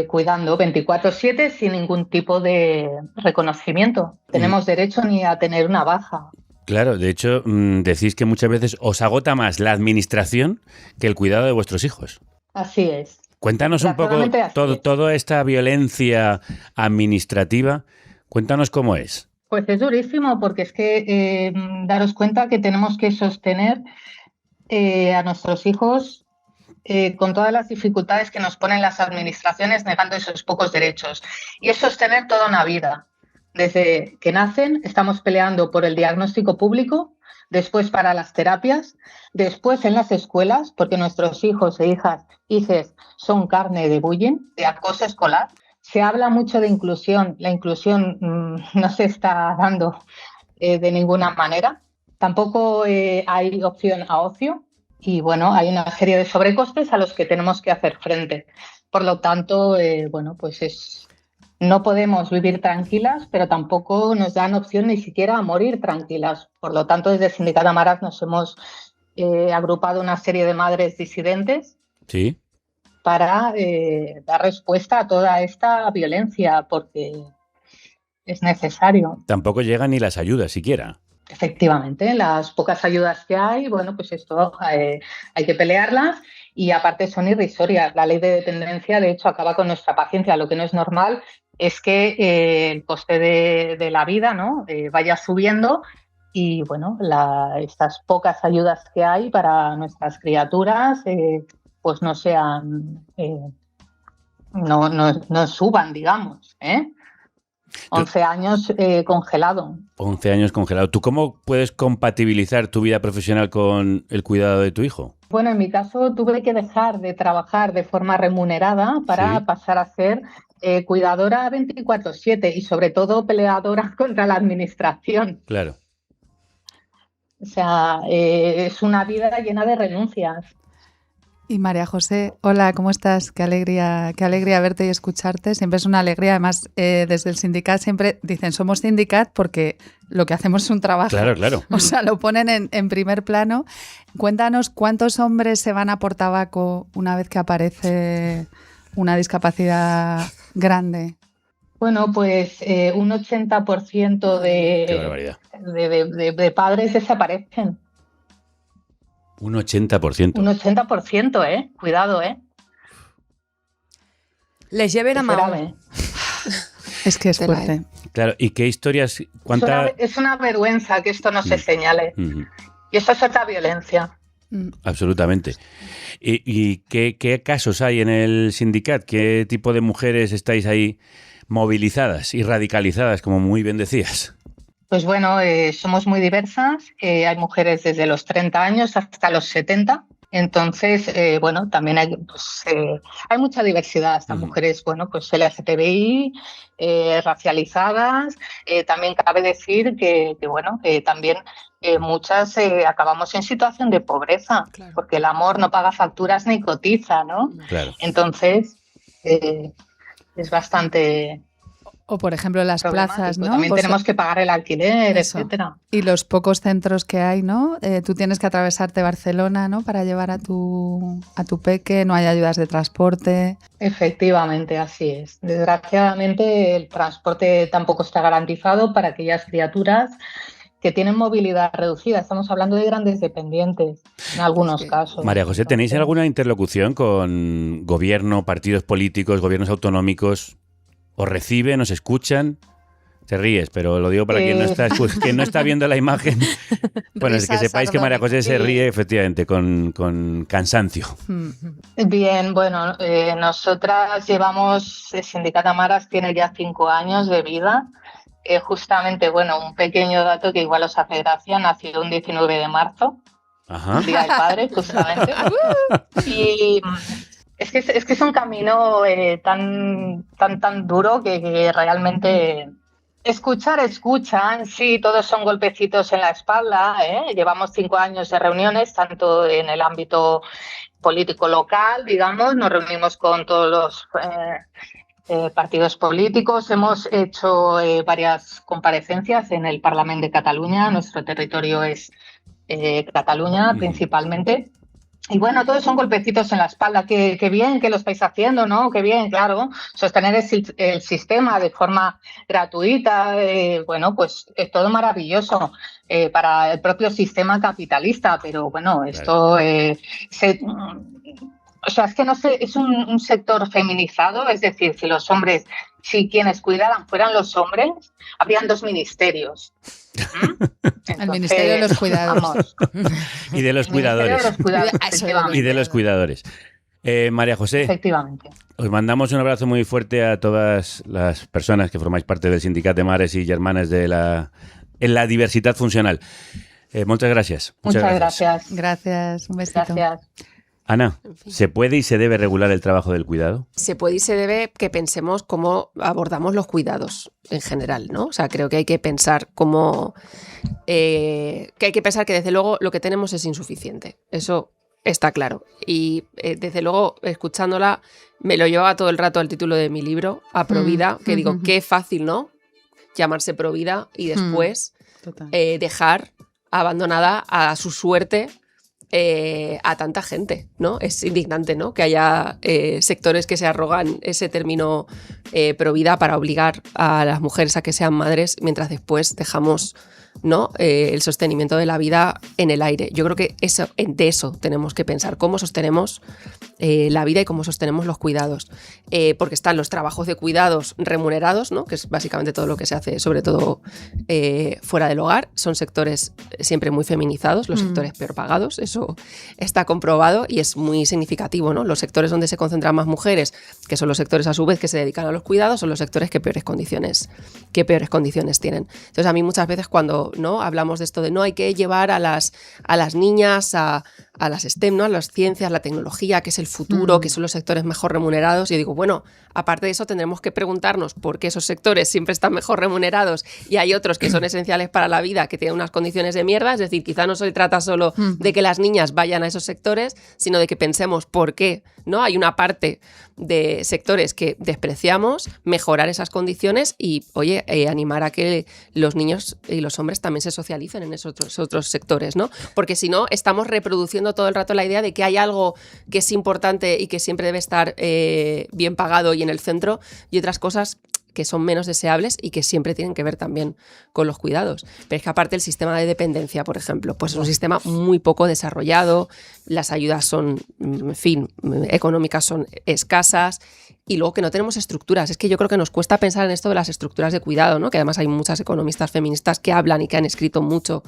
cuidando 24/7 sin ningún tipo de reconocimiento. Tenemos derecho ni a tener una baja. Claro, de hecho, decís que muchas veces os agota más la administración que el cuidado de vuestros hijos. Así es. Cuéntanos un poco toda esta violencia administrativa. Cuéntanos cómo es. Pues es durísimo porque es que daros cuenta que tenemos que sostener a nuestros hijos con todas las dificultades que nos ponen las administraciones negando esos pocos derechos. Y es sostener toda una vida. Desde que nacen estamos peleando por el diagnóstico público, después para las terapias, después en las escuelas, porque nuestros hijos e hijes son carne de bullying, de acoso escolar. Se habla mucho de inclusión. La inclusión no se está dando de ninguna manera. Tampoco hay opción a ocio. Y bueno, hay una serie de sobrecostes a los que tenemos que hacer frente. Por lo tanto, bueno, pues no podemos vivir tranquilas, pero tampoco nos dan opción ni siquiera a morir tranquilas. Por lo tanto, desde Sindicato Amaras nos hemos agrupado una serie de madres disidentes. Sí. Para dar respuesta a toda esta violencia, porque es necesario. Tampoco llegan ni las ayudas siquiera. Efectivamente, las pocas ayudas que hay, bueno, pues esto hay que pelearlas y aparte son irrisorias. La ley de dependencia, de hecho, acaba con nuestra paciencia. Lo que no es normal es que el coste de la vida, ¿no? Vaya subiendo y, bueno, estas pocas ayudas que hay para nuestras criaturas pues no sean, no suban, digamos, 11 años congelado. 11 años congelado. ¿Tú cómo puedes compatibilizar tu vida profesional con el cuidado de tu hijo? Bueno, en mi caso tuve que dejar de trabajar de forma remunerada para pasar a ser cuidadora 24/7 y sobre todo peleadora contra la administración. Claro. O sea, es una vida llena de renuncias. Y María José, hola, ¿cómo estás? Qué alegría verte y escucharte. Siempre es una alegría. Además, desde el sindicat siempre dicen, somos sindicat porque lo que hacemos es un trabajo. Claro, claro. O sea, lo ponen en primer plano. Cuéntanos, ¿cuántos hombres se van a por tabaco una vez que aparece una discapacidad grande? Bueno, pues un 80% de padres desaparecen. Un 80%. Un 80%, Cuidado, Les lleven a Mahoma. Es que es fuerte. Claro, ¿y qué historias? Es una vergüenza que esto no se señale. Y esto es otra violencia. Absolutamente. ¿Y qué casos hay en el sindicat? ¿Qué tipo de mujeres estáis ahí movilizadas y radicalizadas, como muy bien decías? Pues bueno, somos muy diversas. Hay mujeres desde los 30 años hasta los 70. Entonces, bueno, también hay mucha diversidad. Hasta mujeres, bueno, pues LGTBI, racializadas. También cabe decir que bueno, también muchas acabamos en situación de pobreza, claro, porque el amor no paga facturas ni cotiza, ¿no? Claro. Entonces, es bastante... O, por ejemplo, las plazas, ¿no? También tenemos que pagar el alquiler, etcétera. Y los pocos centros que hay, ¿no? Tú tienes que atravesarte Barcelona, ¿no? Para llevar a tu peque, no hay ayudas de transporte. Efectivamente, así es. Desgraciadamente, el transporte tampoco está garantizado para aquellas criaturas que tienen movilidad reducida. Estamos hablando de grandes dependientes, en algunos casos. María José, ¿tenéis alguna interlocución con gobierno, partidos políticos, gobiernos autonómicos? ¿Os reciben, os escuchan? Te ríes, pero lo digo para quien no está viendo la imagen. Bueno, es que sepáis que María José se ríe efectivamente con cansancio. Bien, bueno, nosotras llevamos, el Sindicato Amaras tiene ya 5 años de vida. Justamente, bueno, un pequeño dato que igual os hace gracia, nació un 19 de marzo, Ajá. el Día del Padre, justamente. Y... Es que es un camino tan duro que realmente escuchan, sí, todos son golpecitos en la espalda, ¿eh? Llevamos 5 años de reuniones, tanto en el ámbito político local, digamos, nos reunimos con todos los partidos políticos, hemos hecho varias comparecencias en el Parlament de Cataluña, nuestro territorio es Cataluña principalmente. Y bueno, todos son golpecitos en la espalda. Qué bien que lo estáis haciendo, ¿no? Qué bien, claro. Sostener el sistema de forma gratuita, bueno, pues es todo maravilloso para el propio sistema capitalista. Pero bueno, esto... o sea, es que no sé, es un sector feminizado, es decir, si quienes cuidaran fueran los hombres, habrían 2 ministerios. Entonces, el Ministerio de los Cuidados. Vamos. Y de los cuidadores. Y de los cuidadores. María José. Efectivamente. Os mandamos un abrazo muy fuerte a todas las personas que formáis parte del Sindicat de Mares y Germanes en la diversidad funcional. Muchas gracias. Muchas gracias. Gracias, un besito. Gracias. Ana, ¿se puede y se debe regular el trabajo del cuidado? Se puede y se debe que pensemos cómo abordamos los cuidados en general, ¿no? O sea, creo que hay que pensar que desde luego lo que tenemos es insuficiente. Eso está claro. Y desde luego, escuchándola, me lo llevaba todo el rato al título de mi libro, A Provida, que digo, qué fácil, ¿no? Llamarse Provida y después dejar abandonada a su suerte a tanta gente, ¿no? Es indignante, ¿no? Que haya sectores que se arrogan ese término provida para obligar a las mujeres a que sean madres, mientras después dejamos, ¿no? El sostenimiento de la vida en el aire. Yo creo que de eso tenemos que pensar, cómo sostenemos la vida y cómo sostenemos los cuidados. Porque están los trabajos de cuidados remunerados, ¿no? Que es básicamente todo lo que se hace, sobre todo fuera del hogar. Son sectores siempre muy feminizados, los sectores peor pagados, eso está comprobado y es muy significativo, ¿no? Los sectores donde se concentran más mujeres, que son los sectores a su vez que se dedican a los cuidados, son los sectores que peores condiciones tienen. Entonces a mí muchas veces cuando, ¿no? Hablamos de esto de no hay que llevar a las niñas a las STEM, ¿no? A las ciencias, la tecnología, que es el futuro, que son los sectores mejor remunerados. Y yo digo, bueno, aparte de eso tendremos que preguntarnos por qué esos sectores siempre están mejor remunerados y hay otros que son esenciales para la vida, que tienen unas condiciones de mierda. Es decir, quizá no se trata solo de que las niñas vayan a esos sectores, sino de que pensemos por qué, ¿no? Hay una parte de sectores que despreciamos, mejorar esas condiciones y, oye, animar a que los niños y los hombres también se socialicen en esos otros sectores, ¿no? Porque si no, estamos reproduciendo todo el rato la idea de que hay algo que es importante y que siempre debe estar bien pagado y en el centro, y otras cosas que son menos deseables y que siempre tienen que ver también con los cuidados. Pero es que aparte el sistema de dependencia, por ejemplo, pues es un sistema muy poco desarrollado, las ayudas son, en fin, económicas son escasas y luego que no tenemos estructuras. Es que yo creo que nos cuesta pensar en esto de las estructuras de cuidado, ¿no? Que además hay muchas economistas feministas que hablan y que han escrito mucho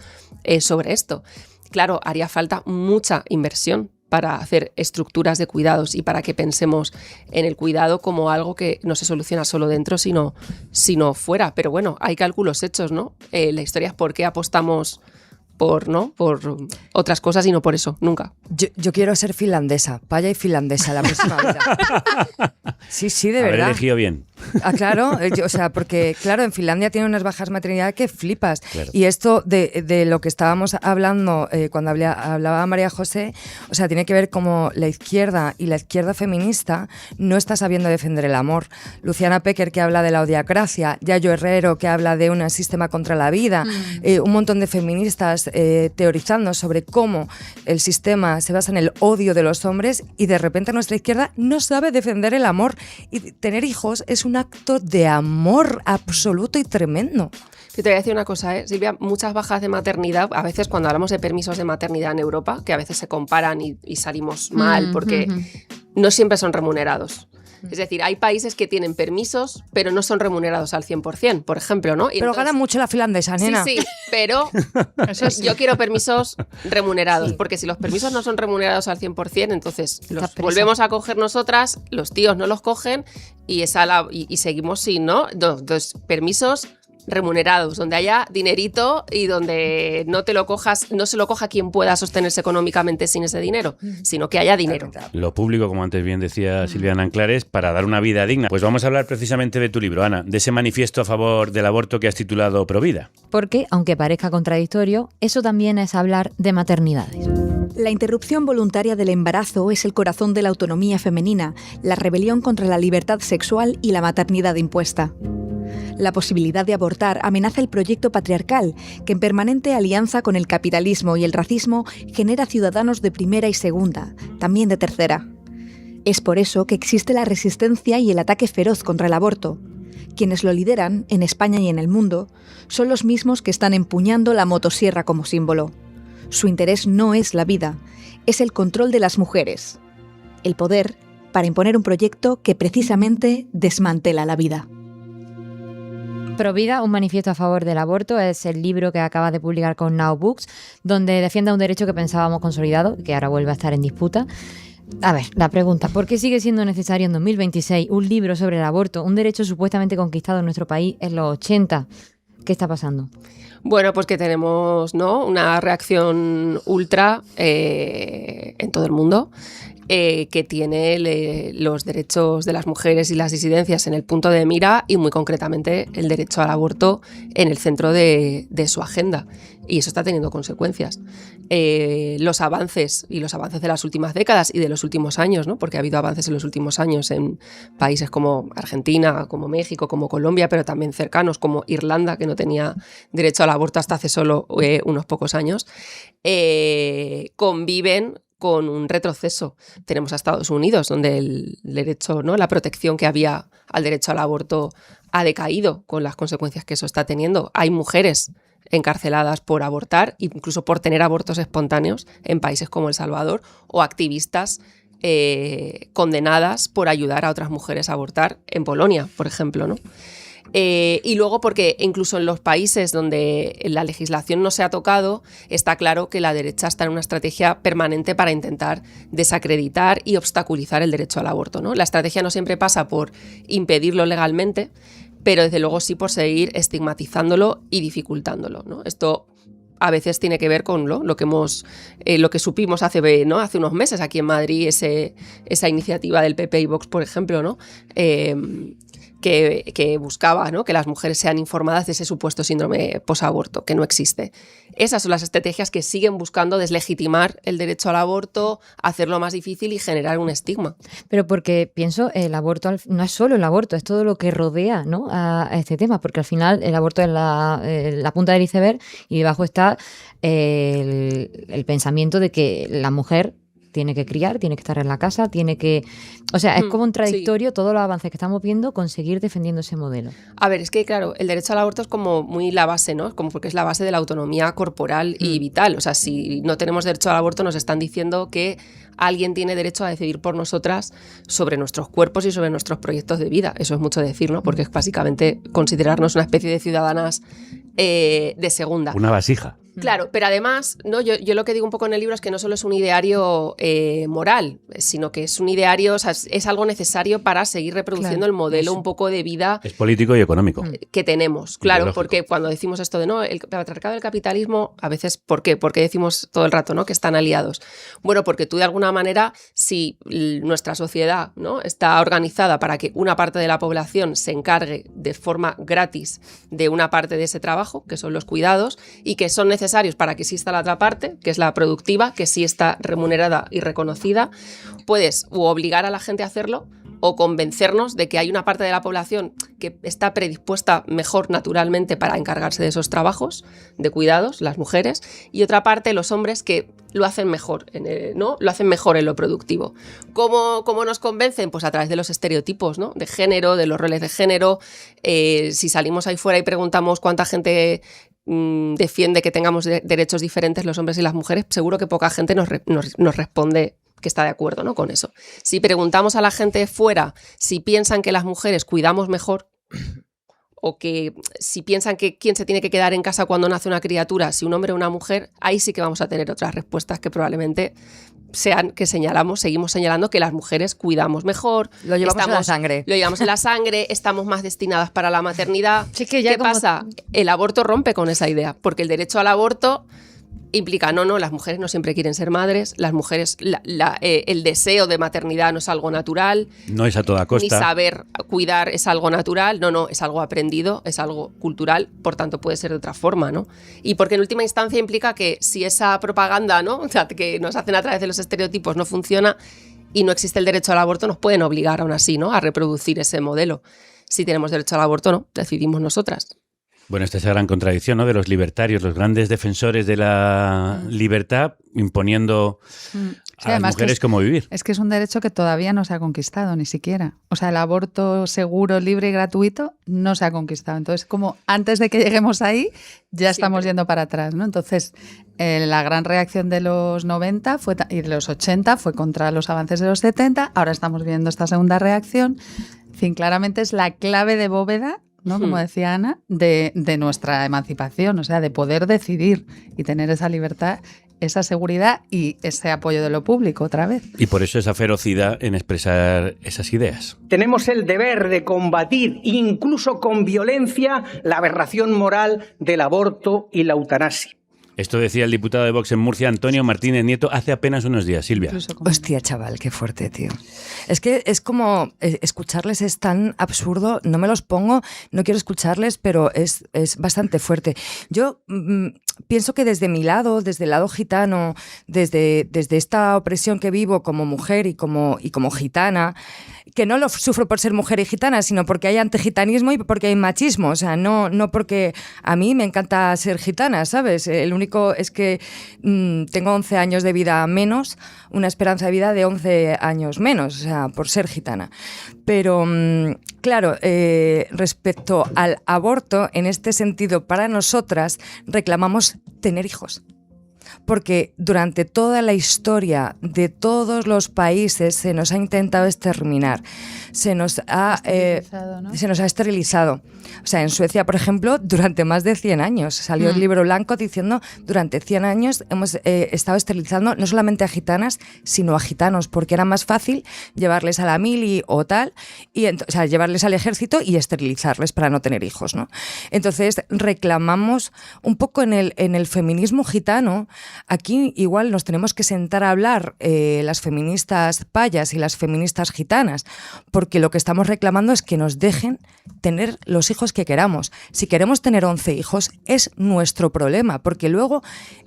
sobre esto. Claro, haría falta mucha inversión para hacer estructuras de cuidados y para que pensemos en el cuidado como algo que no se soluciona solo dentro, sino fuera. Pero bueno, hay cálculos hechos, ¿no? La historia es por qué apostamos por otras cosas y no por eso, nunca. Yo quiero ser finlandesa, paya y finlandesa la próxima vida. Sí, de verdad. Haber elegido bien. Claro, porque claro, en Finlandia tiene unas bajas maternidad que flipas. Claro. Y esto de lo que estábamos hablando cuando hablaba María José, o sea, tiene que ver como la izquierda y la izquierda feminista no está sabiendo defender el amor. Luciana Pecker, que habla de la odiacracia, Yayo Herrero, que habla de un sistema contra la vida, un montón de feministas teorizando sobre cómo el sistema se basa en el odio de los hombres, y de repente nuestra izquierda no sabe defender el amor, y tener hijos es un acto de amor absoluto y tremendo. Te voy a decir una cosa, Silvia, muchas bajas de maternidad, a veces cuando hablamos de permisos de maternidad en Europa, que a veces se comparan y salimos mal porque no siempre son remunerados. Es decir, hay países que tienen permisos, pero no son remunerados al 100%, por ejemplo, ¿no? Pero gana mucho la finlandesa, nena. Sí, pero yo quiero permisos remunerados, porque si los permisos no son remunerados al 100%, entonces los volvemos a coger nosotras, los tíos no los cogen y seguimos sin, ¿no? Entonces, permisos remunerados, donde haya dinerito y donde no se lo coja quien pueda sostenerse económicamente sin ese dinero, sino que haya dinero. Lo público, como antes bien decía Silvia Nanclares, para dar una vida digna. Pues vamos a hablar precisamente de tu libro, Ana, de ese manifiesto a favor del aborto que has titulado Provida. Porque, aunque parezca contradictorio, eso también es hablar de maternidades. La interrupción voluntaria del embarazo es el corazón de la autonomía femenina, la rebelión contra la libertad sexual y la maternidad impuesta. La posibilidad de abortar amenaza el proyecto patriarcal, que en permanente alianza con el capitalismo y el racismo genera ciudadanos de primera y segunda, también de tercera. Es por eso que existe la resistencia y el ataque feroz contra el aborto. Quienes lo lideran, en España y en el mundo, son los mismos que están empuñando la motosierra como símbolo. Su interés no es la vida, es el control de las mujeres, el poder para imponer un proyecto que precisamente desmantela la vida. Provida, un manifiesto a favor del aborto, es el libro que acaba de publicar con Now Books, donde defiende un derecho que pensábamos consolidado, que ahora vuelve a estar en disputa. A ver, la pregunta, ¿por qué sigue siendo necesario en 2026 un libro sobre el aborto, un derecho supuestamente conquistado en nuestro país en los 80? ¿Qué está pasando? Bueno, pues que tenemos, ¿no?, una reacción ultra en todo el mundo, que tiene los derechos de las mujeres y las disidencias en el punto de mira, y muy concretamente el derecho al aborto en el centro de su agenda. Y eso está teniendo consecuencias. Los avances de las últimas décadas y de los últimos años, ¿no?, porque ha habido avances en los últimos años en países como Argentina, como México, como Colombia, pero también cercanos como Irlanda, que no tenía derecho al aborto hasta hace solo unos pocos años, conviven con un retroceso. Tenemos a Estados Unidos, donde el derecho, ¿no?, la protección que había al derecho al aborto ha decaído con las consecuencias que eso está teniendo. Hay mujeres encarceladas por abortar, incluso por tener abortos espontáneos en países como El Salvador, o activistas condenadas por ayudar a otras mujeres a abortar en Polonia, por ejemplo, ¿no? Y luego porque incluso en los países donde la legislación no se ha tocado, está claro que la derecha está en una estrategia permanente para intentar desacreditar y obstaculizar el derecho al aborto, ¿no? La estrategia no siempre pasa por impedirlo legalmente, pero desde luego sí por seguir estigmatizándolo y dificultándolo, ¿no? Esto a veces tiene que ver con lo que supimos hace unos meses aquí en Madrid, esa iniciativa del PP y Vox, por ejemplo, ¿no?, que buscaba, ¿no?, que las mujeres sean informadas de ese supuesto síndrome posaborto, que no existe. Esas son las estrategias que siguen buscando deslegitimar el derecho al aborto, hacerlo más difícil y generar un estigma. Pero porque pienso, el aborto no es solo el aborto, es todo lo que rodea, ¿no?, a este tema, porque al final el aborto es la punta del iceberg, y debajo está el pensamiento de que la mujer tiene que criar, tiene que estar en la casa, tiene que... O sea, es como contradictorio todos los avances que estamos viendo conseguir defendiendo ese modelo. A ver, es que claro, el derecho al aborto es como muy la base, ¿no? Como porque es la base de la autonomía corporal y vital. O sea, si no tenemos derecho al aborto, nos están diciendo que alguien tiene derecho a decidir por nosotras sobre nuestros cuerpos y sobre nuestros proyectos de vida. Eso es mucho decir, ¿no? Porque es básicamente considerarnos una especie de ciudadanas de segunda. Una vasija. Claro, pero además, ¿no? Yo lo que digo un poco en el libro es que no solo es un ideario moral, sino que es un ideario, o sea, es algo necesario para seguir reproduciendo el modelo un poco de vida. Es político y económico. Que tenemos, claro, ideológico. porque cuando decimos esto de no, el patriarcado del capitalismo, a veces, ¿por qué? Porque decimos todo el rato, ¿no? Que están aliados. Bueno, porque tú de alguna manera, si nuestra sociedad, ¿no? está organizada para que una parte de la población se encargue de forma gratis de una parte de ese trabajo, que son los cuidados, y que son necesarios para que exista la otra parte, que es la productiva, que sí está remunerada y reconocida, puedes o obligar a la gente a hacerlo o convencernos de que hay una parte de la población que está predispuesta mejor naturalmente para encargarse de esos trabajos de cuidados, las mujeres, y otra parte, los hombres, que lo hacen mejor, ¿no? Lo hacen mejor en lo productivo. ¿Cómo nos convencen? Pues a través de los estereotipos, ¿no? De género, de los roles de género. Si salimos ahí fuera y preguntamos cuánta gente defiende que tengamos derechos diferentes los hombres y las mujeres, seguro que poca gente nos responde que está de acuerdo, ¿no? con eso. Si preguntamos a la gente fuera si piensan que las mujeres cuidamos mejor o que si piensan que quién se tiene que quedar en casa cuando nace una criatura, si un hombre o una mujer, ahí sí que vamos a tener otras respuestas que probablemente sean que seguimos señalando que las mujeres cuidamos mejor. Lo llevamos en la sangre. Lo llevamos en la sangre, estamos más destinadas para la maternidad. Sí, que ya ¿Qué pasa? El aborto rompe con esa idea, porque el derecho al aborto implica, no, las mujeres no siempre quieren ser madres, las mujeres, el deseo de maternidad no es algo natural. No es a toda costa. Ni saber cuidar es algo natural, no, es algo aprendido, es algo cultural, por tanto puede ser de otra forma, ¿no? Y porque en última instancia implica que si esa propaganda, ¿no? O sea, que nos hacen a través de los estereotipos no funciona y no existe el derecho al aborto, nos pueden obligar aún así, ¿no? A reproducir ese modelo. Si tenemos derecho al aborto, no, decidimos nosotras. Bueno, esta es la gran contradicción, ¿no? De los libertarios, los grandes defensores de la libertad, imponiendo a las mujeres cómo vivir. Es que es un derecho que todavía no se ha conquistado, ni siquiera. O sea, el aborto seguro, libre y gratuito no se ha conquistado. Entonces, como antes de que lleguemos ahí, ya estamos yendo para atrás, ¿no? Entonces, la gran reacción de los 90 y de los 80 fue contra los avances de los 70. Ahora estamos viendo esta segunda reacción. En fin, claramente es la clave de bóveda, ¿no? Como decía Ana, de nuestra emancipación, o sea, de poder decidir y tener esa libertad, esa seguridad y ese apoyo de lo público otra vez. Y por eso esa ferocidad en expresar esas ideas. Tenemos el deber de combatir, incluso con violencia, la aberración moral del aborto y la eutanasia. Esto decía el diputado de Vox en Murcia, Antonio Martínez Nieto, hace apenas unos días. Silvia. Hostia, chaval, qué fuerte, tío. Es que es como escucharles es tan absurdo, no me los pongo, no quiero escucharles, pero es bastante fuerte. Yo pienso que desde mi lado, desde el lado gitano, desde esta opresión que vivo como mujer y como gitana, que no lo sufro por ser mujer y gitana, sino porque hay antigitanismo y porque hay machismo. O sea, no porque a mí me encanta ser gitana, ¿sabes? El único es que tengo 11 años de vida menos, una esperanza de vida de 11 años menos, o sea, por ser gitana. Pero, claro, respecto al aborto, en este sentido, para nosotras reclamamos tener hijos. Porque durante toda la historia de todos los países se nos ha intentado exterminar, se nos ha esterilizado. O sea, en Suecia, por ejemplo, durante más de 100 años salió el libro blanco diciendo durante 100 años hemos estado esterilizando no solamente a gitanas, sino a gitanos, porque era más fácil llevarles a la mili o tal, o sea, llevarles al ejército y esterilizarles para no tener hijos, ¿no? Entonces reclamamos un poco en el feminismo gitano. Aquí igual nos tenemos que sentar a hablar las feministas payas y las feministas gitanas, porque lo que estamos reclamando es que nos dejen tener los hijos que queramos. Si queremos tener 11 hijos es nuestro problema, porque luego,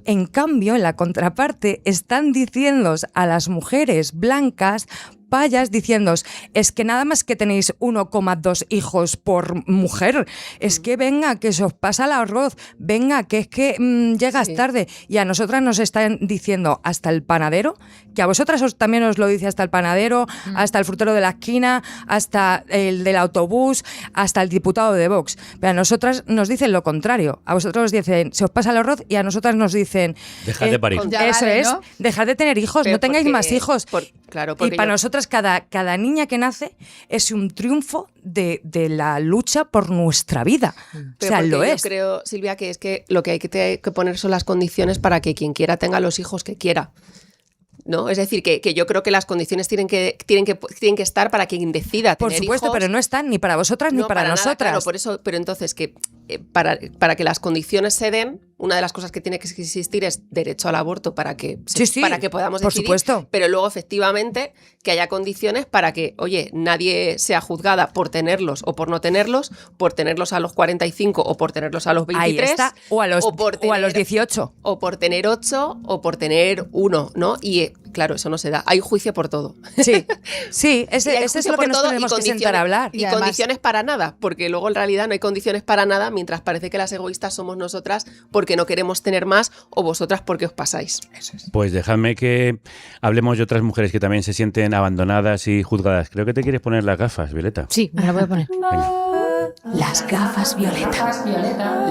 en cambio, en la contraparte están diciendo a las mujeres blancas payas diciéndoos, es que nada más que tenéis 1,2 hijos por mujer, es que venga, que se os pasa el arroz, venga, que es que llegas tarde, y a nosotras nos están diciendo hasta el panadero, que a vosotras también os lo dice hasta el panadero, hasta el frutero de la esquina, hasta el del autobús, hasta el diputado de Vox, pero a nosotras nos dicen lo contrario, a vosotros os dicen, se os pasa el arroz, y a nosotras nos dicen, dejad de parir. Eso vale, es, ¿no? Dejad de tener hijos, pero no tengáis más hijos. Claro, porque y para nosotras nosotras cada niña que nace es un triunfo de la lucha por nuestra vida. O sea, lo es. Yo creo, Silvia, que es que lo que hay que poner son las condiciones para que quien quiera tenga los hijos que quiera. ¿No? Es decir, que yo creo que las condiciones tienen que estar para quien decida tener hijos. Por supuesto, pero no están ni para vosotras ni para nosotras. Nada, claro, por eso, pero entonces que para que las condiciones se den, una de las cosas que tiene que existir es derecho al aborto para que podamos decidir. Por supuesto. Pero luego, efectivamente, que haya condiciones para que, oye, nadie sea juzgada por tenerlos o por no tenerlos, por tenerlos a los 45 o por tenerlos a los 23. Ahí está. O a los 18. O por tener 8 o por tener 1, ¿no? Y claro, eso no se da. Hay juicio por todo. Sí, ese es lo que nos tenemos que sentar a hablar. Y además, condiciones para nada, porque luego en realidad no hay condiciones para nada, mientras parece que las egoístas somos nosotras porque no queremos tener más o vosotras porque os pasáis. Pues dejadme que hablemos de otras mujeres que también se sienten abandonadas y juzgadas. Creo que te quieres poner las gafas, Violeta. Sí, me las voy a poner. Venga. Las gafas Violeta.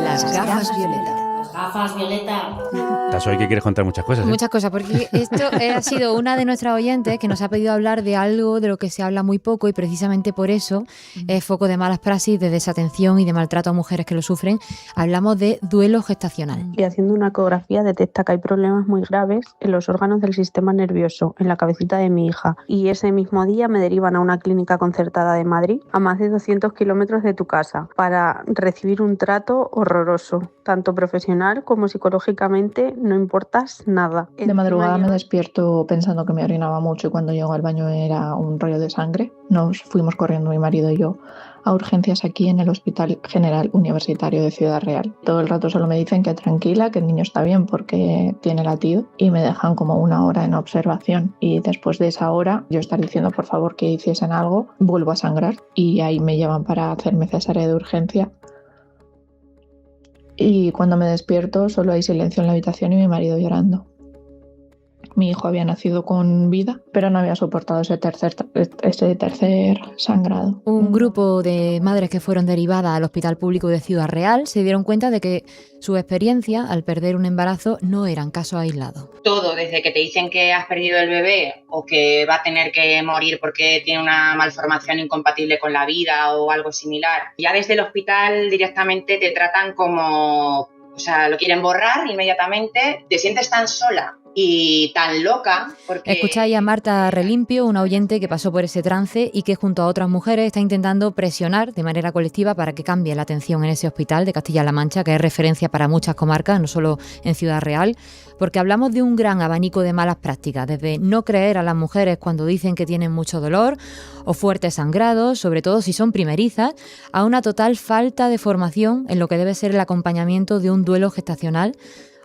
Las gafas Violeta. Gafas, Violeta. Estás hoy que quieres contar muchas cosas. Muchas cosas, porque esto ha sido una de nuestras oyentes que nos ha pedido hablar de algo de lo que se habla muy poco y precisamente por eso es foco de malas praxis, de desatención y de maltrato a mujeres que lo sufren. Hablamos de duelo gestacional. Y haciendo una ecografía detecta que hay problemas muy graves en los órganos del sistema nervioso, en la cabecita de mi hija. Y ese mismo día me derivan a una clínica concertada de Madrid, a más de 200 kilómetros de tu casa, para recibir un trato horroroso, tanto profesional como psicológicamente. No importas nada. De madrugada me despierto pensando que me orinaba mucho y cuando llego al baño era un rollo de sangre. Nos fuimos corriendo mi marido y yo a urgencias aquí en el Hospital General Universitario de Ciudad Real. Todo el rato solo me dicen que tranquila, que el niño está bien porque tiene latido y me dejan como 1 hora en observación y después de esa hora yo estar diciendo por favor que hiciesen algo, vuelvo a sangrar y ahí me llevan para hacerme cesárea de urgencia. Y cuando me despierto solo hay silencio en la habitación y mi marido llorando. Mi hijo había nacido con vida, pero no había soportado ese tercer sangrado. Un grupo de madres que fueron derivadas al Hospital Público de Ciudad Real se dieron cuenta de que su experiencia al perder un embarazo no eran casos aislados. Todo, desde que te dicen que has perdido el bebé o que va a tener que morir porque tiene una malformación incompatible con la vida o algo similar. Ya desde el hospital directamente te tratan como, o sea, lo quieren borrar inmediatamente. Te sientes tan sola y tan loca porque... Escucháis a Marta Relimpio, una oyente que pasó por ese trance y que junto a otras mujeres está intentando presionar de manera colectiva para que cambie la atención en ese hospital de Castilla-La Mancha, que es referencia para muchas comarcas, no solo en Ciudad Real, porque hablamos de un gran abanico de malas prácticas, desde no creer a las mujeres cuando dicen que tienen mucho dolor o fuertes sangrados, sobre todo si son primerizas, a una total falta de formación en lo que debe ser el acompañamiento de un duelo gestacional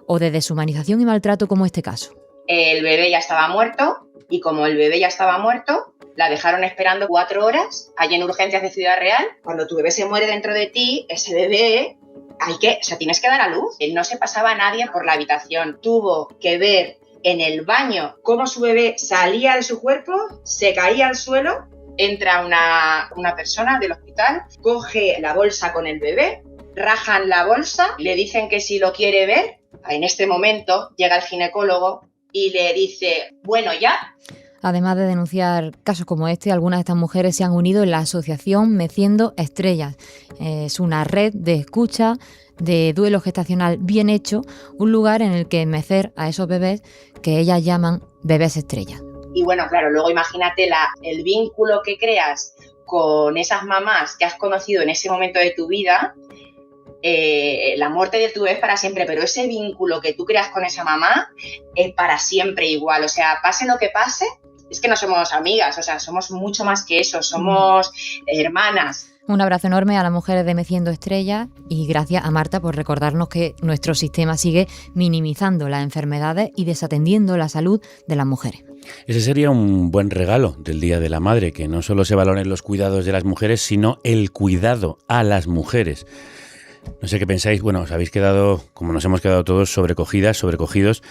o de deshumanización y maltrato como este caso. El bebé ya estaba muerto y como el bebé ya estaba muerto, la dejaron esperando 4 horas allí en urgencias de Ciudad Real. Cuando tu bebé se muere dentro de ti, ese bebé tienes que dar a luz. No se pasaba nadie por la habitación. Tuvo que ver en el baño cómo su bebé salía de su cuerpo, se caía al suelo, entra una persona del hospital, coge la bolsa con el bebé, rajan la bolsa, le dicen que si lo quiere ver. En este momento llega el ginecólogo y le dice, bueno, ya. Además de denunciar casos como este, algunas de estas mujeres se han unido en la asociación Meciendo Estrellas. Es una red de escucha, de duelo gestacional bien hecho, un lugar en el que mecer a esos bebés que ellas llaman bebés estrellas. Y bueno, claro, luego imagínate el vínculo que creas con esas mamás que has conocido en ese momento de tu vida. La muerte de tu bebé es para siempre, pero ese vínculo que tú creas con esa mamá es para siempre igual. O sea, pase lo que pase, es que no somos amigas, o sea, somos mucho más que eso, somos hermanas. Un abrazo enorme a las mujeres de Meciendo Estrellas y gracias a Marta por recordarnos que nuestro sistema sigue minimizando las enfermedades y desatendiendo la salud de las mujeres. Ese sería un buen regalo del Día de la Madre, que no solo se valoren los cuidados de las mujeres, sino el cuidado a las mujeres. No sé qué pensáis, bueno, os habéis quedado, como nos hemos quedado todos, sobrecogidos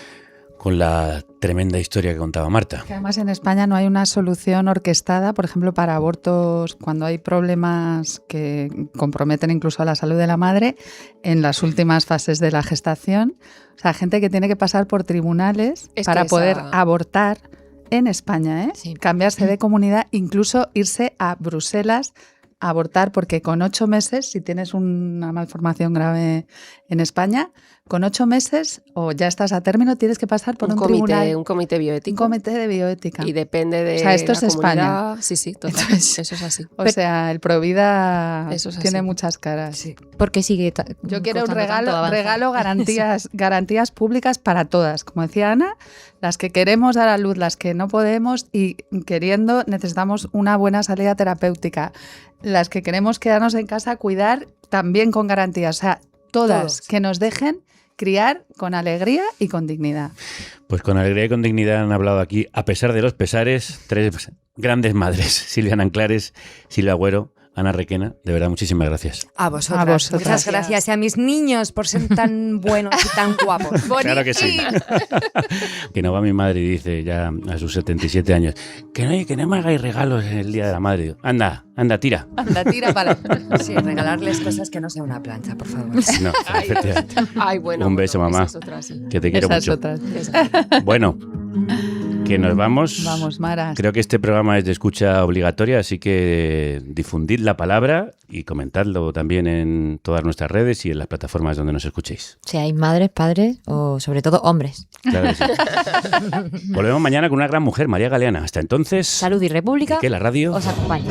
con la tremenda historia que contaba Marta. Que además en España no hay una solución orquestada, por ejemplo, para abortos cuando hay problemas que comprometen incluso a la salud de la madre en las últimas fases de la gestación. O sea, gente que tiene que pasar por tribunales para poder abortar en España, ¿eh? Cambiarse de comunidad, incluso irse a Bruselas a abortar, porque con 8 meses, si tienes una malformación grave en España, con 8 meses o ya estás a término, tienes que pasar por un tribunal. Un comité bioético. Un comité de bioética. Y depende de. O sea, esto es comunidad. España. Sí, total. Entonces, eso es así. O sea, el Provida tiene así. muchas caras. Sí. Porque sigue. Yo quiero un costando tanto regalo, avanzar. garantías públicas para todas. Como decía Ana, las que queremos dar a luz, las que no podemos y queriendo necesitamos una buena salida terapéutica. Las que queremos quedarnos en casa, cuidar también con garantías. O sea, todas que nos dejen criar con alegría y con dignidad. Pues con alegría y con dignidad han hablado aquí, a pesar de los pesares, 3 grandes madres: Silvia Anclares, Silvia Agüero, Ana Requena. De verdad, muchísimas gracias. A vosotras. Muchas gracias. Y a mis niños por ser tan buenos y tan guapos. Claro que sí. Que no va mi madre y dice ya a sus 77 años que no me hagáis regalos en el Día de la Madre. Digo, anda, tira. Anda, tira para. Sí, regalarles cosas que no sea una plancha, por favor. No, efectivamente. Ay, bueno. Un beso, mamá. Esa es otra, sí. Que te quiero mucho. Bueno, que nos vamos. Vamos, Mara. Creo que este programa es de escucha obligatoria, así que difundid la palabra y comentadlo también en todas nuestras redes y en las plataformas donde nos escuchéis. Seáis madres, padres o sobre todo hombres. Claro que sí. Volvemos mañana con una gran mujer, María Galeana. Hasta entonces. Salud y República. Que la radio os acompañe.